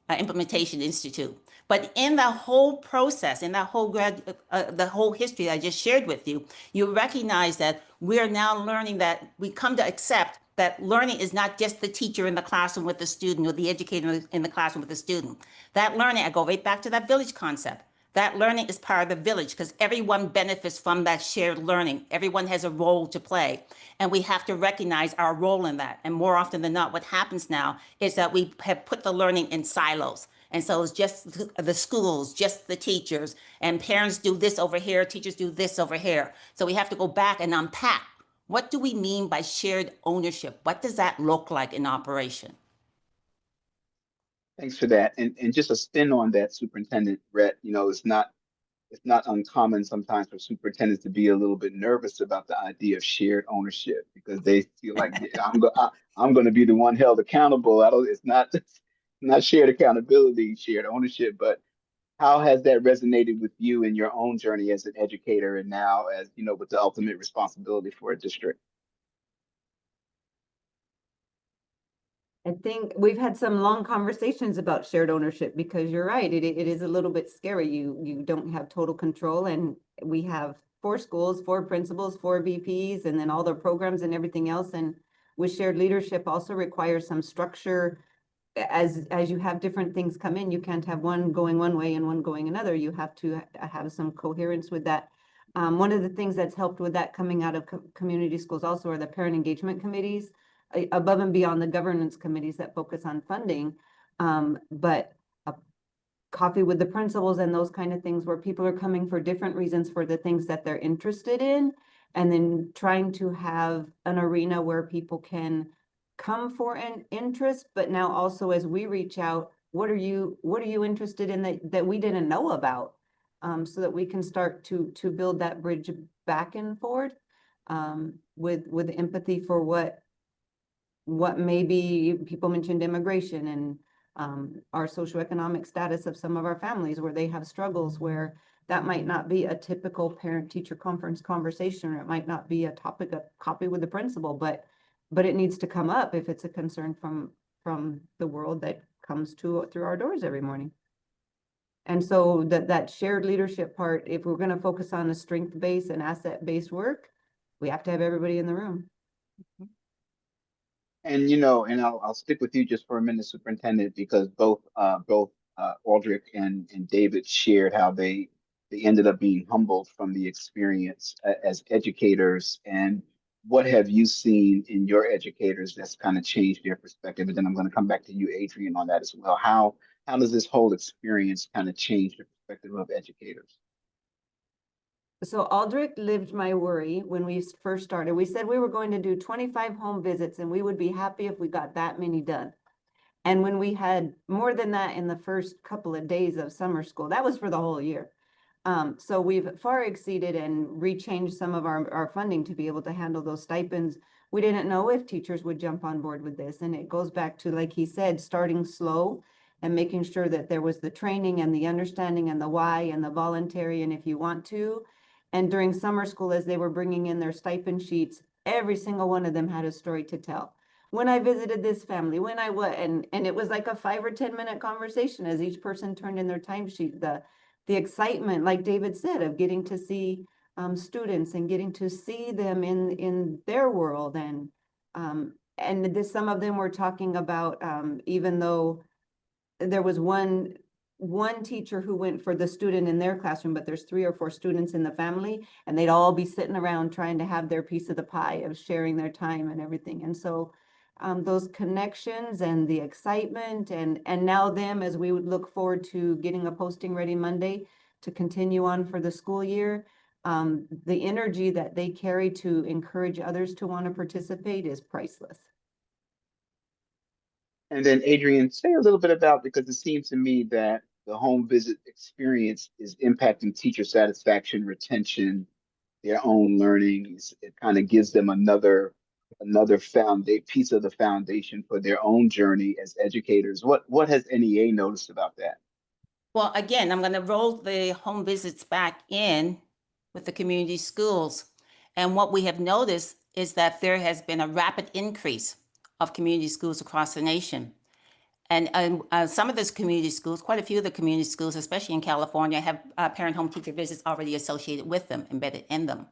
implementation institute. But in the whole process, in that whole the whole history that I just shared with you, you recognize that we're now learning that we come to accept that learning is not just the teacher in the classroom with the student or the educator in the classroom with the student. That learning, I go right back to that village concept. That learning is part of the village because everyone benefits from that shared learning. Everyone has a role to play. And we have to recognize our role in that. And more often than not, what happens now is that we have put the learning in silos. And so it's just the schools, just the teachers, and parents do this over here, teachers do this over here. So we have to go back and unpack. What do we mean by shared ownership? What does that look like in operation? Thanks for that. And just a spin on that, Superintendent Rhett, it's not uncommon sometimes for superintendents to be a little bit nervous about the idea of shared ownership because they feel like I'm going to be the one held accountable. It's not shared accountability, shared ownership, but how has that resonated with you in your own journey as an educator and now as, with the ultimate responsibility for a district? I think we've had some long conversations about shared ownership because you're right, it is a little bit scary. You don't have total control, and we have 4 schools, 4 principals, 4 VPs, and then all their programs and everything else. And with shared leadership also requires some structure. As you have different things come in, you can't have one going one way and one going another. You have to have some coherence with that. One of the things that's helped with that coming out of community schools also are the parent engagement committees, above and beyond the governance committees that focus on funding, but a coffee with the principals and those kind of things where people are coming for different reasons for the things that they're interested in, and then trying to have an arena where people can come for an interest, but now also as we reach out, what are you interested in that we didn't know about, so that we can start to build that bridge back and forth, with empathy for what maybe people mentioned immigration and our socioeconomic status of some of our families where they have struggles where that might not be a typical parent-teacher conference conversation, or it might not be a topic of coffee with the principal, but it needs to come up if it's a concern from the world that comes through our doors every morning. And so that shared leadership part, if we're going to focus on a strength-based and asset-based work, we have to have everybody in the room. And I'll stick with you just for a minute, Superintendent, because both Aldric and David shared how they ended up being humbled from the experience as educators. And what have you seen in your educators that's kind of changed their perspective? And then I'm going to come back to you, Adriane, on that as well. How does this whole experience kind of change the perspective of educators? So Aldric lived my worry when we first started. We said we were going to do 25 home visits and we would be happy if we got that many done. And when we had more than that in the first couple of days of summer school, that was for the whole year. So we've far exceeded and rechanged some of our funding to be able to handle those stipends. We didn't know if teachers would jump on board with this. And it goes back to, like he said, starting slow and making sure that there was the training and the understanding and the why and the voluntary and if you want to. And during summer school, as they were bringing in their stipend sheets, every single one of them had a story to tell. When I visited this family, and it was like a 5 or 10 minute conversation as each person turned in their timesheet. The excitement, like David said, of getting to see students and getting to see them in their world, and some of them were talking about, even though there was one teacher who went for the student in their classroom, but there's 3 or 4 students in the family, and they'd all be sitting around trying to have their piece of the pie of sharing their time and everything. And so those connections and the excitement, and now them, as we would look forward to getting a posting ready Monday to continue on for the school year, the energy that they carry to encourage others to want to participate is priceless. And then Adriane, say a little bit about, because it seems to me that the home visit experience is impacting teacher satisfaction, retention, their own learning. It kind of gives them another piece of the foundation for their own journey as educators. What has NEA noticed about that? Well, again, I'm going to roll the home visits back in with the community schools. And what we have noticed is that there has been a rapid increase of community schools across the nation. And some of those community schools, quite a few of the community schools, especially in California, have parent home teacher visits already associated with them, embedded in them.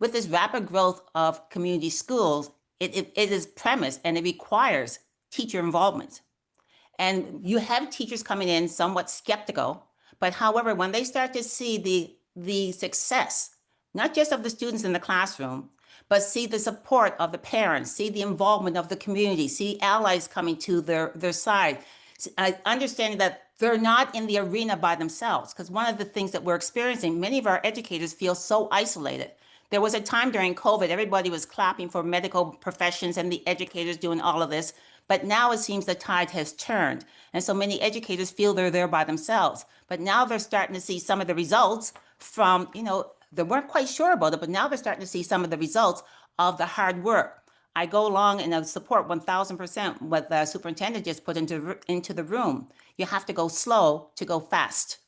With this rapid growth of community schools, it is premised and it requires teacher involvement. And you have teachers coming in somewhat skeptical, but however, when they start to see the success, not just of the students in the classroom, but see the support of the parents, see the involvement of the community, see allies coming to their side, understanding that they're not in the arena by themselves. Because one of the things that we're experiencing, many of our educators feel so isolated. There was a time during COVID, everybody was clapping for medical professions and the educators doing all of this. But now it seems the tide has turned. And so many educators feel they're there by themselves. But now they're starting to see some of the results from, they weren't quite sure about it, but now they're starting to see some of the results of the hard work. I go along and I support 1000% what the superintendent just put into the room. You have to go slow to go fast.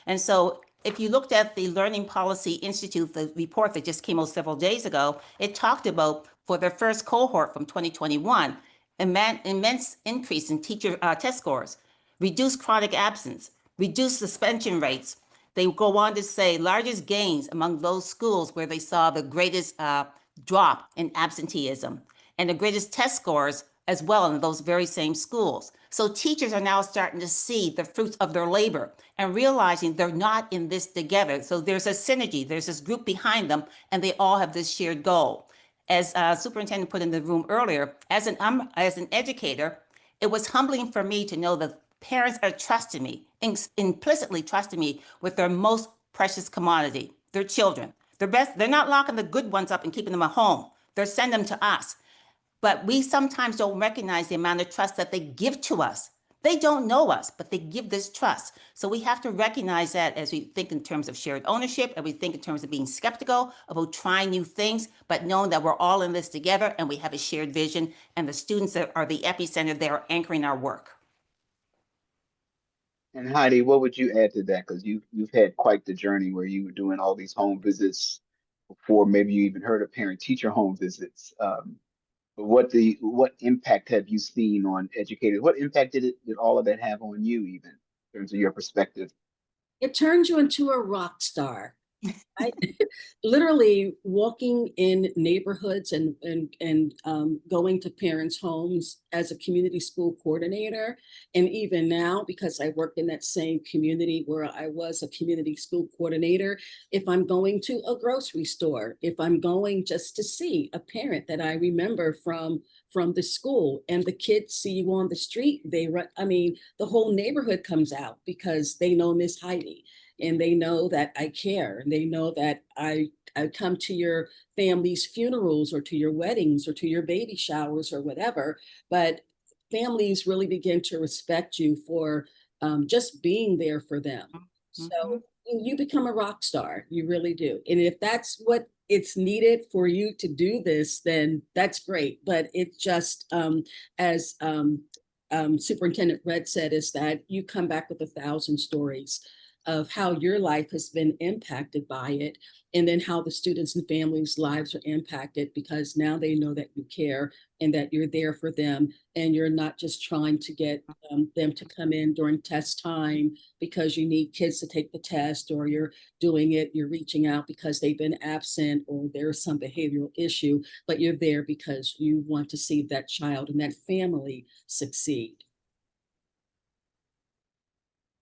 And so if you looked at the Learning Policy Institute, the report that just came out several days ago, it talked about for their first cohort from 2021, immense increase in teacher test scores, reduced chronic absence, reduced suspension rates. They go on to say largest gains among those schools where they saw the greatest drop in absenteeism and the greatest test scores as well in those very same schools. So teachers are now starting to see the fruits of their labor and realizing they're not in this together. So there's a synergy, there's this group behind them, and they all have this shared goal. As superintendent put in the room earlier, as an educator, it was humbling for me to know that parents are trusting me, implicitly trusting me with their most precious commodity, their children. They're not locking the good ones up and keeping them at home. They're sending them to us. But we sometimes don't recognize the amount of trust that they give to us. They don't know us, but they give this trust. So we have to recognize that as we think in terms of shared ownership, and we think in terms of being skeptical about trying new things, but knowing that we're all in this together and we have a shared vision, and the students that are the epicenter, they are anchoring our work. And Heidi, what would you add to that? Because you've had quite the journey where you were doing all these home visits before maybe you even heard of parent-teacher home visits. But what impact have you seen on educators? What impact did all of that have on you, even in terms of your perspective? It turns you into a rock star. I literally walking in neighborhoods and going to parents' homes as a community school coordinator. And even now, because I work in that same community where I was a community school coordinator, if I'm going to a grocery store, if I'm going just to see a parent that I remember from the school and the kids see you on the street, the whole neighborhood comes out because they know Miss Heidi. And they know that I care, and they know that I come to your family's funerals or to your weddings or to your baby showers or whatever. But families really begin to respect you for just being there for them. Mm-hmm. So you become a rock star, you really do. And if that's what it's needed for you to do this, then that's great. But it just, as Superintendent Rhett said, is that you come back with 1,000 stories of how your life has been impacted by it, and then how the students and families' lives are impacted because now they know that you care and that you're there for them, and you're not just trying to get them to come in during test time because you need kids to take the test, or you're reaching out because they've been absent or there's some behavioral issue, but you're there because you want to see that child and that family succeed.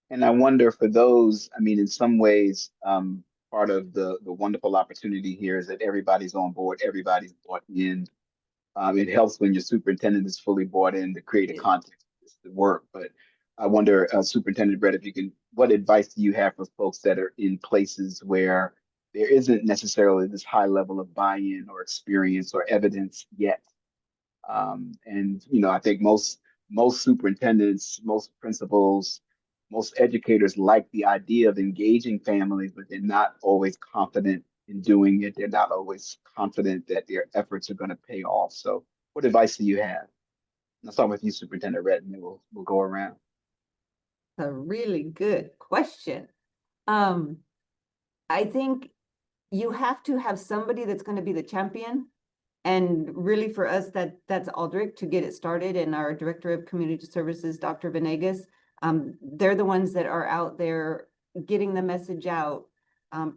And I wonder for those, in some ways, part of the wonderful opportunity here is that everybody's on board, everybody's bought in. It helps when your superintendent is fully bought in to create a context for this to work. But I wonder, Superintendent Rhett, what advice do you have for folks that are in places where there isn't necessarily this high level of buy-in or experience or evidence yet? I think most superintendents, most principals, most educators like the idea of engaging families, but they're not always confident in doing it. They're not always confident that their efforts are going to pay off. So what advice do you have? I'll start with you, Superintendent Rhett, and then we'll go around. A really good question. I think you have to have somebody that's going to be the champion And really for us, that's Aldric to get it started, and our Director of Community Services, Dr. Venegas. They're the ones that are out there getting the message out,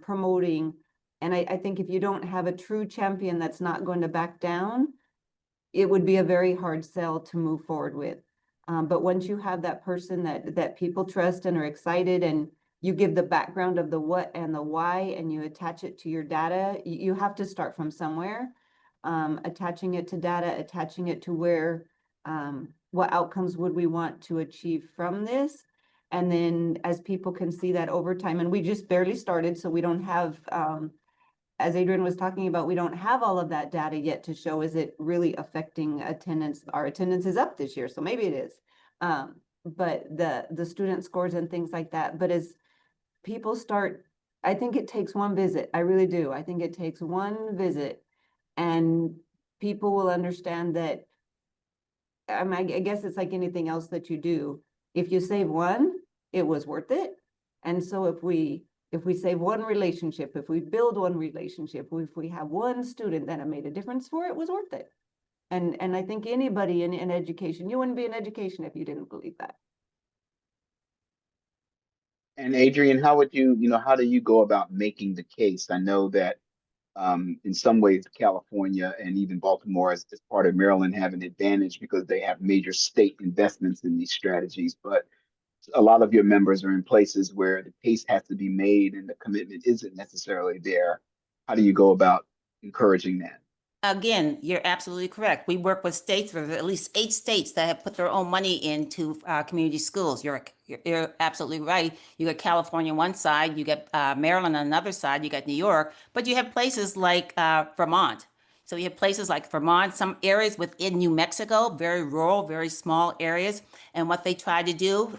promoting. And I think if you don't have a true champion that's not going to back down, it would be a very hard sell to move forward with. But once you have that person that people trust and are excited, and you give the background of the what and the why, and you attach it to your data, you have to start from somewhere. Attaching it to data, attaching it to where, what outcomes would we want to achieve from this? And then as people can see that over time, and we just barely started, so we don't have, as Adriane was talking about, we don't have all of that data yet to show, is it really affecting attendance? Our attendance is up this year, so maybe it is. But the student scores and things like that. But as people start, I think it takes one visit. I really do. I think it takes one visit, and people will understand that. I guess it's like anything else that you do. If you save one, it was worth it. And so if we save one relationship, if we build one relationship, if we have one student that it made a difference for, it was worth it. And I think anybody in education, you wouldn't be in education if you didn't believe that. And Adriane, how would how do you go about making the case? I know that in some ways, California and even Baltimore as part of Maryland have an advantage because they have major state investments in these strategies. But a lot of your members are in places where the case has to be made and the commitment isn't necessarily there. How do you go about encouraging that? Again, you're absolutely correct. We work with states, with at least 8 states that have put their own money into community schools. You're absolutely right. You got California on one side, you got Maryland on another side, you got New York, but you have places like Vermont. So you have places like Vermont, some areas within New Mexico, very rural, very small areas. And what they try to do,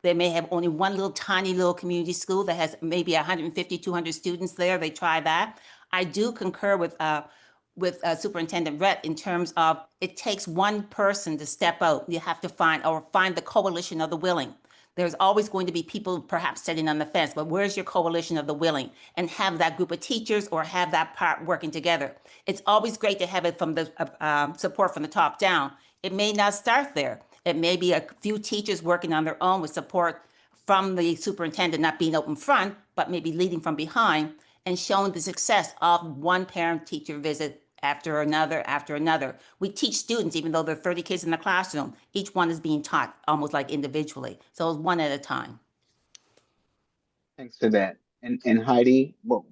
they may have only one little tiny little community school that has maybe 150, 200 students there. They try that. I do concur with Superintendent Rhett in terms of it takes one person to step out. You have to find the coalition of the willing. There's always going to be people perhaps sitting on the fence, but where's your coalition of the willing? And have that group of teachers or have that part working together. It's always great to have it from the support from the top down. It may not start there. It may be a few teachers working on their own with support from the superintendent not being out in front, but maybe leading from behind and showing the success of one parent-teacher visit after another. We teach students, even though there are 30 kids in the classroom, each one is being taught almost like individually. So it's one at a time. Thanks for that. And Heidi, what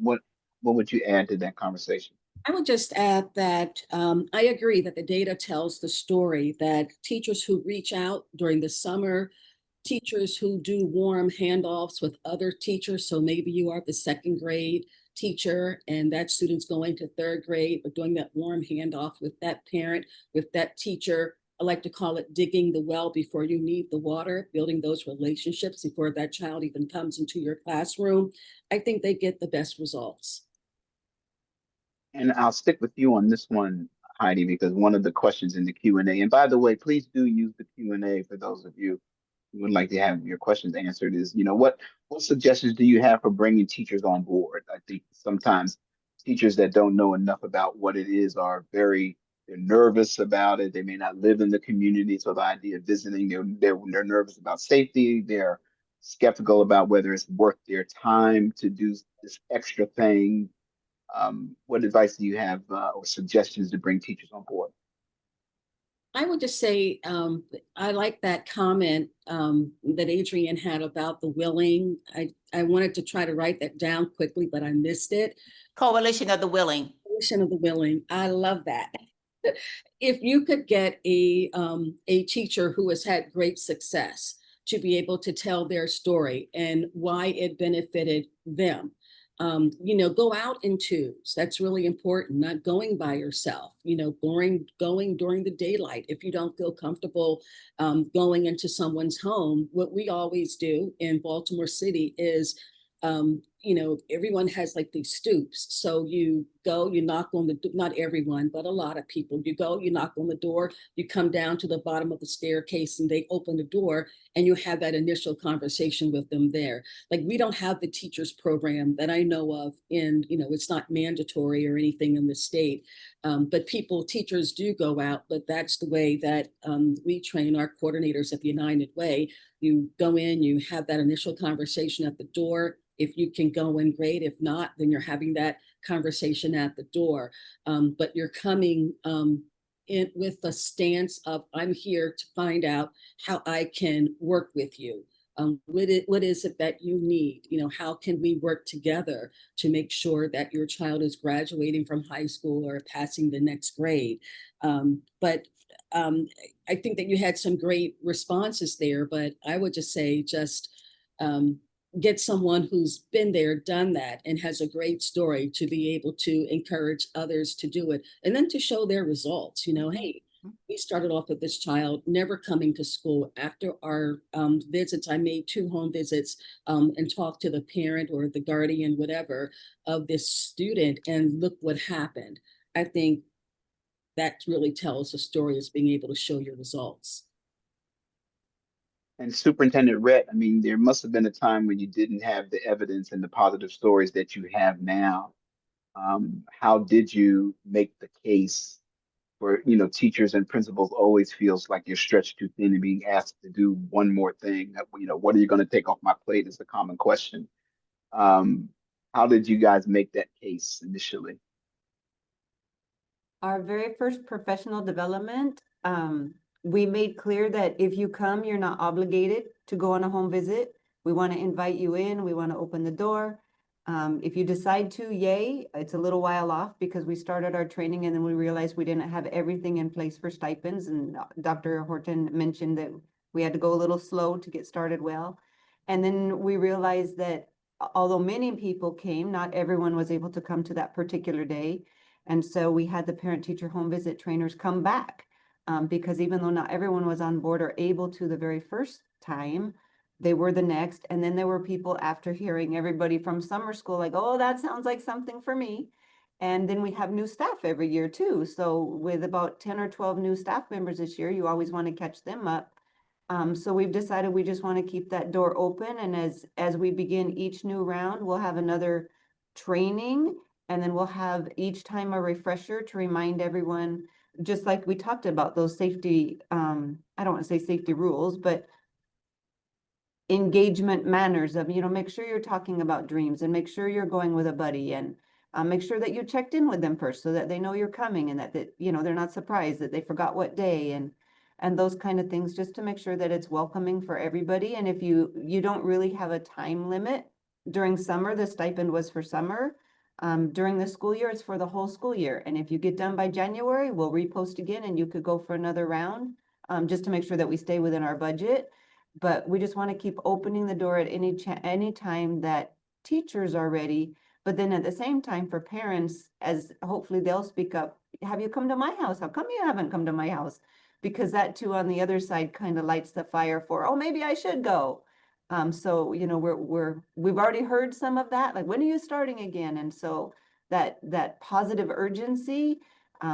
would you add to that conversation? I would just add that I agree that the data tells the story, that teachers who reach out during the summer, teachers who do warm handoffs with other teachers, so maybe you are the 2nd grade teacher and that student's going to 3rd grade, but doing that warm handoff with that parent, with that teacher. I like to call it digging the well before you need the water, building those relationships before that child even comes into your classroom. I think they get the best results. And I'll stick with you on this one, Heidi, because one of the questions in the Q&A, and by the way, please do use the Q&A for those of you who would like to have your questions answered, is, what suggestions do you have for bringing teachers on board? I think sometimes teachers that don't know enough about what it is are they're nervous about it. They may not live in the community. So the idea of visiting, they're nervous about safety. They're skeptical about whether it's worth their time to do this extra thing. What advice do you have or suggestions to bring teachers on board? I would just say, I like that comment that Adriane had about the willing. I wanted to try to write that down quickly, but I missed it. Coalition of the willing. Coalition of the willing. I love that. If you could get a teacher who has had great success to be able to tell their story and why it benefited them. Go out in twos. That's really important. Not going by yourself, going during the daylight. If you don't feel comfortable going into someone's home, what we always do in Baltimore City is everyone has like these stoops. So you go, you knock on the, not everyone, but a lot of people, you go, you knock on the door, you come down to the bottom of the staircase and they open the door and you have that initial conversation with them there. Like we don't have the teachers program that I know of it's not mandatory or anything in the state. But teachers do go out, but that's the way that we train our coordinators at the United Way. You go in, you have that initial conversation at the door. If you can go in, great. If not, then you're having that conversation at the door. But you're coming in with the stance of, I'm here to find out how I can work with you. What is it that you need? How can we work together to make sure that your child is graduating from high school or passing the next grade? But I think that you had some great responses there, but I would just say get someone who's been there, done that, and has a great story to be able to encourage others to do it. And then to show their results, hey, we started off with this child never coming to school. After our visits, I made 2 home visits and talked to the parent or the guardian, whatever, of this student, and look what happened. I think that really tells a story, is being able to show your results. And Superintendent Rhett, I mean, there must have been a time when you didn't have the evidence and the positive stories that you have now. How did you make the case for, teachers and principals always feels like you're stretched too thin and being asked to do one more thing? What are you going to take off my plate is the common question. How did you guys make that case initially? Our very first professional development, we made clear that if you come, you're not obligated to go on a home visit. We want to invite you in. We want to open the door. If you decide to, yay. It's a little while off because we started our training and then we realized we didn't have everything in place for stipends. And Dr. Horton mentioned that we had to go a little slow to get started well. And then we realized that although many people came, not everyone was able to come to that particular day. And so we had the parent-teacher home visit trainers come back because even though not everyone was on board or able to the very first time, they were the next. And then there were people after hearing everybody from summer school like, oh, that sounds like something for me. And then we have new staff every year too. So with about 10 or 12 new staff members this year, you always want to catch them up. So we've decided we just want to keep that door open. And as we begin each new round, we'll have another training. And then we'll have each time a refresher to remind everyone, just like we talked about those safety, I don't want to say safety rules, but engagement manners of, make sure you're talking about dreams and make sure you're going with a buddy and make sure that you checked in with them first so that they know you're coming and that they're not surprised that they forgot what day and those kind of things, just to make sure that it's welcoming for everybody. And if you don't really have a time limit during summer, the stipend was for summer. During the school year, it's for the whole school year. And if you get done by January, we'll repost again and you could go for another round just to make sure that we stay within our budget. But we just want to keep opening the door at any time that teachers are ready. But then at the same time for parents, as hopefully they'll speak up, have you come to my house? How come you haven't come to my house? Because that too on the other side kind of lights the fire for, oh, maybe I should go. So, we've already heard some of that, like, when are you starting again? And so that positive urgency,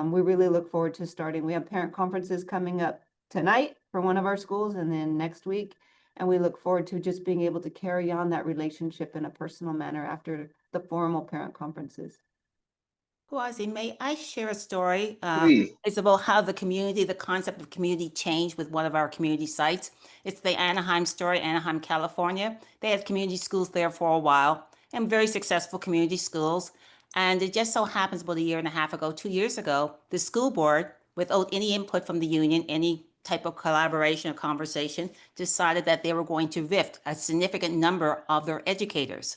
we really look forward to starting. We have parent conferences coming up tonight for one of our schools and then next week. And we look forward to just being able to carry on that relationship in a personal manner after the formal parent conferences. Kwazi, may I share a story? Please. It's about how the concept of community changed with one of our community sites. It's the Anaheim story, Anaheim, California. They had community schools there for a while and very successful community schools. And it just so happens about a year and a half ago, 2 years ago, the school board, without any input from the union, any type of collaboration or conversation, decided that they were going to lift a significant number of their educators.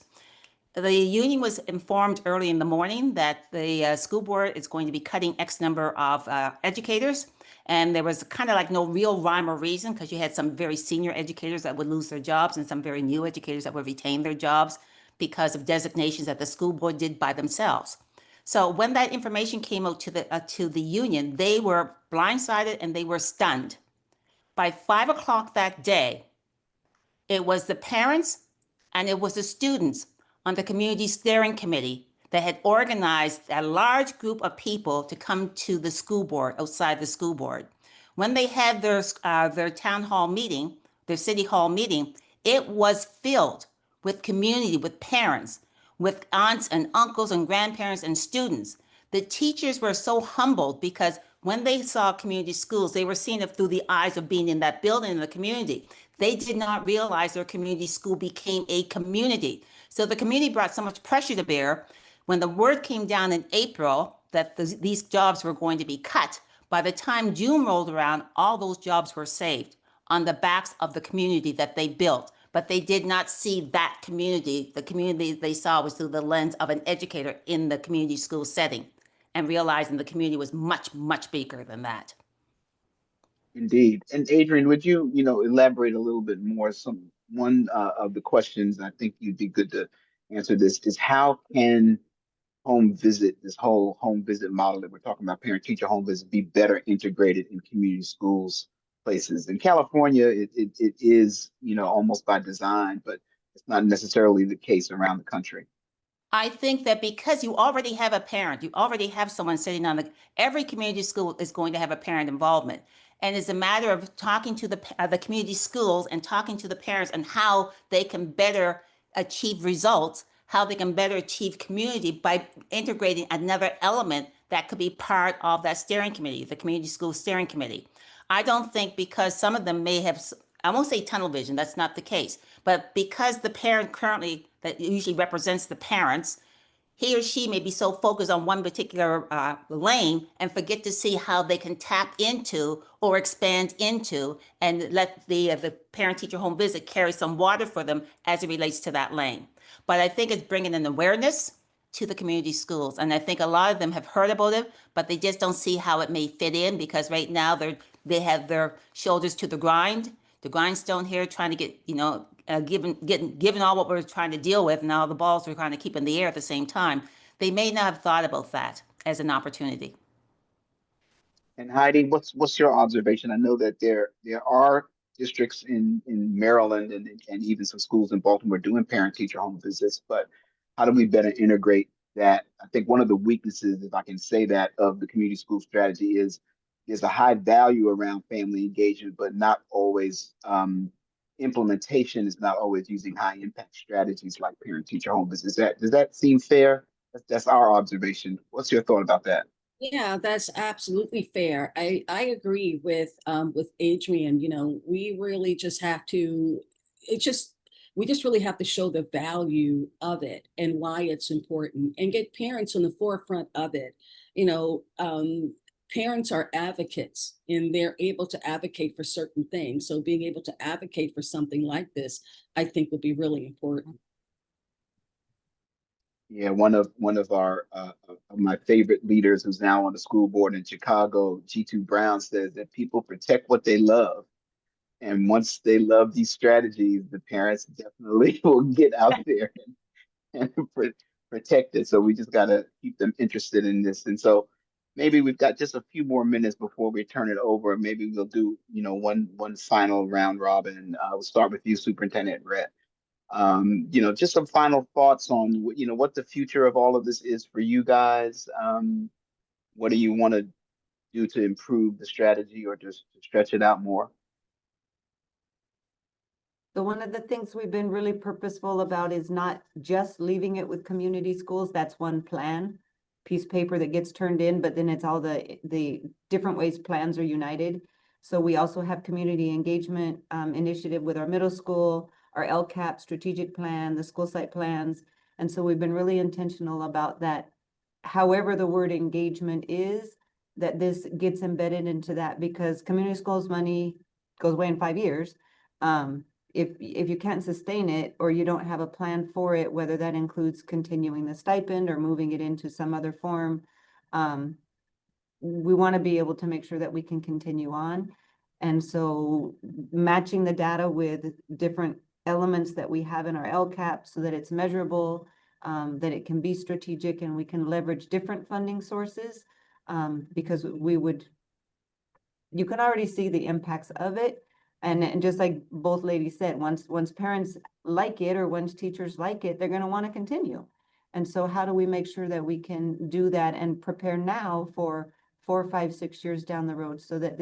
The union was informed early in the morning that the school board is going to be cutting X number of educators. And there was kind of like no real rhyme or reason because you had some very senior educators that would lose their jobs and some very new educators that would retain their jobs because of designations that the school board did by themselves. So when that information came out to the union, they were blindsided and they were stunned. By 5 o'clock that day, it was the parents and it was the students on the community steering committee that had organized a large group of people to come to the school board, outside the school board. When they had their town hall meeting, their city hall meeting, it was filled with community, with parents, with aunts and uncles and grandparents and students. The teachers were so humbled because when they saw community schools, they were seeing it through the eyes of being in that building in the community. They did not realize their community school became a community. So the community brought so much pressure to bear. When the word came down in April that these jobs were going to be cut, by the time June rolled around, all those jobs were saved on the backs of the community that they built. But they did not see that community. The community they saw was through the lens of an educator in the community school setting, and realizing the community was much, much bigger than that. Indeed. And Adriane, would you, elaborate a little bit more? One of the questions I think you'd be good to answer this is how can this whole home visit model that we're talking about, parent-teacher home visit, be better integrated in community schools places? In California, it is, almost by design, but it's not necessarily the case around the country. I think that because you already have a parent, you already have someone sitting on every community school is going to have a parent involvement. And it's a matter of talking to the community schools and talking to the parents and how they can better achieve results, how they can better achieve community by integrating another element that could be part of that steering committee, the community school steering committee. I don't think because some of them may have, I won't say tunnel vision, that's not the case, but because the parent currently that usually represents the parents, he or she may be so focused on one particular lane and forget to see how they can tap into or expand into and let the parent-teacher home visit carry some water for them as it relates to that lane. But I think it's bringing an awareness to the community schools. And I think a lot of them have heard about it, but they just don't see how it may fit in because right now they have their shoulders to the grindstone here, trying to get, given all what we're trying to deal with and all the balls we're trying to keep in the air at the same time. They may not have thought about that as an opportunity. And Heidi, what's your observation? I know that there are districts in Maryland and even some schools in Baltimore doing parent-teacher home visits, but how do we better integrate that? I think one of the weaknesses, if I can say that, of the community school strategy is there's a high value around family engagement, but not always implementation is not always using high impact strategies like parent-teacher home visits. Does that seem fair? That's our observation. What's your thought about that? Yeah, that's absolutely fair. I agree with Adriane. We really just have to, we just really have to show the value of it and why it's important and get parents on the forefront of it. Parents are advocates and they're able to advocate for certain things. So being able to advocate for something like this, I think will be really important. Yeah, one of my favorite leaders who's now on the school board in Chicago, G2 Brown, says that people protect what they love. And once they love these strategies, the parents definitely will get out there and protect it. So we just got to keep them interested in this. And so maybe we've got just a few more minutes before we turn it over. Maybe we'll do, one final round robin. We'll start with you, Superintendent Rhett. Just some final thoughts on, what the future of all of this is for you guys. What do you want to do to improve the strategy or just to stretch it out more? So one of the things we've been really purposeful about is not just leaving it with community schools. That's one piece of paper that gets turned in, but then it's all the different ways plans are united. So we also have community engagement initiative with our middle school, our LCAP strategic plan, the school site plans. And so we've been really intentional about that. However, the word engagement is, that this gets embedded into that, because community schools money goes away in 5 years. If you can't sustain it or you don't have a plan for it, whether that includes continuing the stipend or moving it into some other form, we want to be able to make sure that we can continue on. And so matching the data with different elements that we have in our LCAP so that it's measurable, that it can be strategic and we can leverage different funding sources, because you can already see the impacts of it. And just like both ladies said, once parents like it or once teachers like it, they're going to want to continue. And so how do we make sure that we can do that and prepare now for 4, 5, 6 years down the road, so that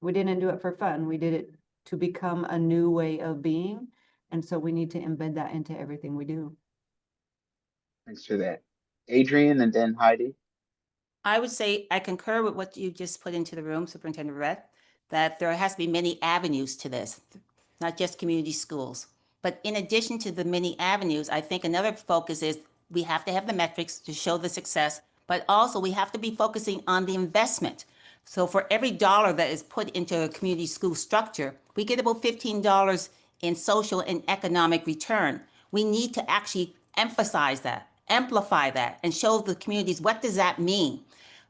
we didn't do it for fun. We did it to become a new way of being. And so we need to embed that into everything we do. Thanks for that. Adriane and then Heidi. I would say I concur with what you just put into the room, Superintendent Rhett, that there has to be many avenues to this, not just community schools. But in addition to the many avenues, I think another focus is we have to have the metrics to show the success, but also we have to be focusing on the investment. So for every dollar that is put into a community school structure, we get about $15 in social and economic return. We need to actually emphasize that, amplify that, and show the communities what does that mean.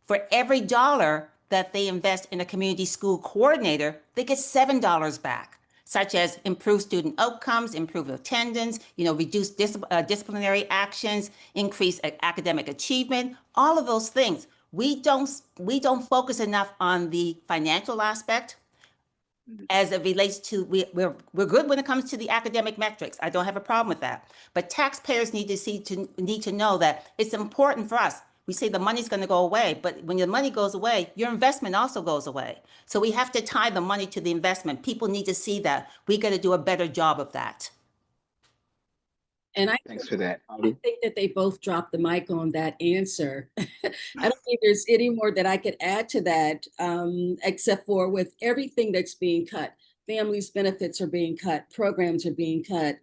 For every dollar that they invest in a community school coordinator, they get $7 back, such as improved student outcomes, improved attendance, reduce disciplinary actions, increase academic achievement, all of those things. We don't focus enough on the financial aspect as it relates to, we're good when it comes to the academic metrics. I don't have a problem with that. But taxpayers need to know that it's important for us. We say the money's going to go away, but when your money goes away, your investment also goes away. So we have to tie the money to the investment. People need to see that. We got to do a better job of that. And Thanks for that. I think that they both dropped the mic on that answer. I don't think there's any more that I could add to that, except for with everything that's being cut, families' benefits are being cut, programs are being cut,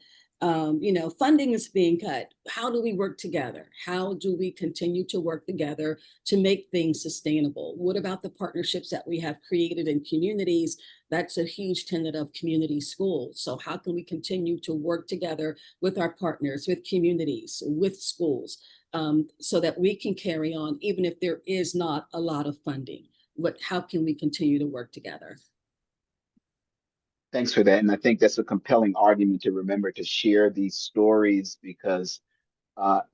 funding is being cut. How do we work together? How do we continue to work together to make things sustainable? What about the partnerships that we have created in communities? That's a huge tenet of community schools. So how can we continue to work together with our partners, with communities, with schools, so that we can carry on, even if there is not a lot of funding? How can we continue to work together? Thanks for that. And I think that's a compelling argument to remember to share these stories, because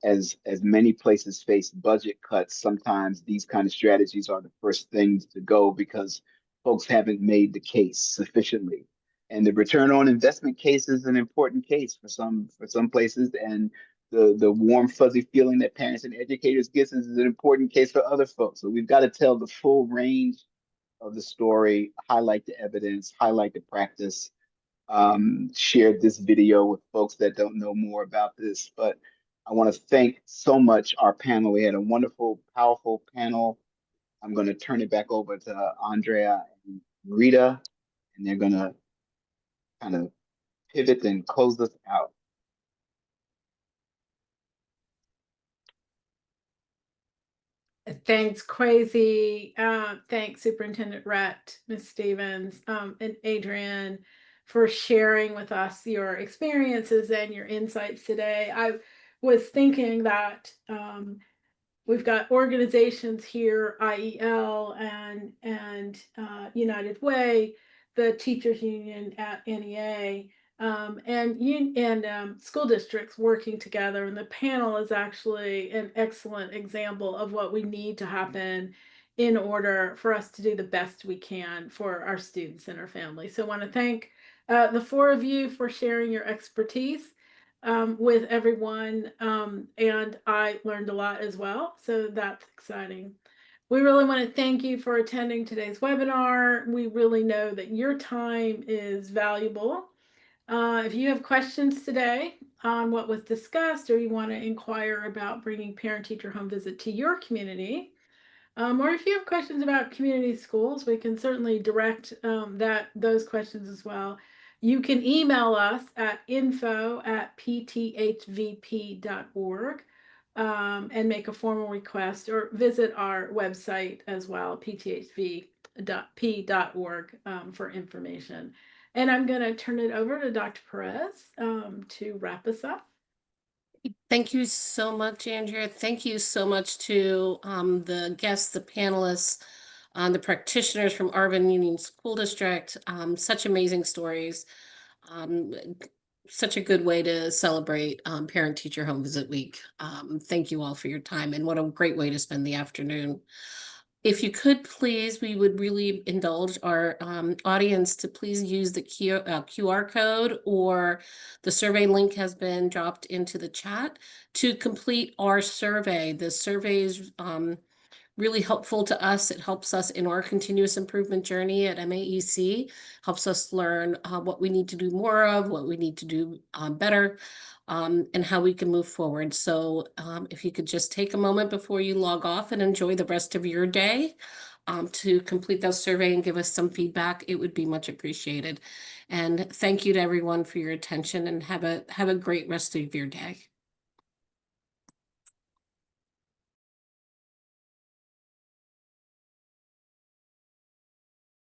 as many places face budget cuts, sometimes these kind of strategies are the first things to go because folks haven't made the case sufficiently. And the return on investment case is an important case for some places, and the warm fuzzy feeling that parents and educators get is an important case for other folks. So we've got to tell the full range of the story, highlight the evidence, highlight the practice, share this video with folks that don't know more about this. But I want to thank so much our panel. We had a wonderful, powerful panel. I'm going to turn it back over to Andrea and Rita, and they're going to kind of pivot and close this out. Thanks, Crazy. Thanks, Superintendent Rhett, Ms. Stevens, and Adriane for sharing with us your experiences and your insights today. I was thinking that we've got organizations here, IEL and United Way, the Teachers Union at NEA, and school districts working together. And the panel is actually an excellent example of what we need to happen in order for us to do the best we can for our students and our families. So I want to thank the four of you for sharing your expertise with everyone, and I learned a lot as well, so that's exciting. We really want to thank you for attending today's webinar. We really know that your time is valuable. If you have questions today on what was discussed, or you want to inquire about bringing parent-teacher home visit to your community, or if you have questions about community schools, we can certainly direct those questions as well. You can email us at info@pthvp.org and make a formal request, or visit our website as well, pthvp.org, for information. And I'm going to turn it over to Dr. Perez to wrap us up. Thank you so much, Andrea. Thank you so much to the guests, the panelists, the practitioners from Arvin Union School District. Such amazing stories. Such a good way to celebrate Parent-Teacher Home Visit Week. Thank you all for your time, and what a great way to spend the afternoon. If you could please, we would really indulge our audience to please use the QR code, or the survey link has been dropped into the chat to complete our survey. The survey is really helpful to us. It helps us in our continuous improvement journey at MAEC, helps us learn what we need to do more of, what we need to do better, and how we can move forward. So if you could just take a moment before you log off and enjoy the rest of your day to complete that survey and give us some feedback, it would be much appreciated. And thank you to everyone for your attention, and have a great rest of your day.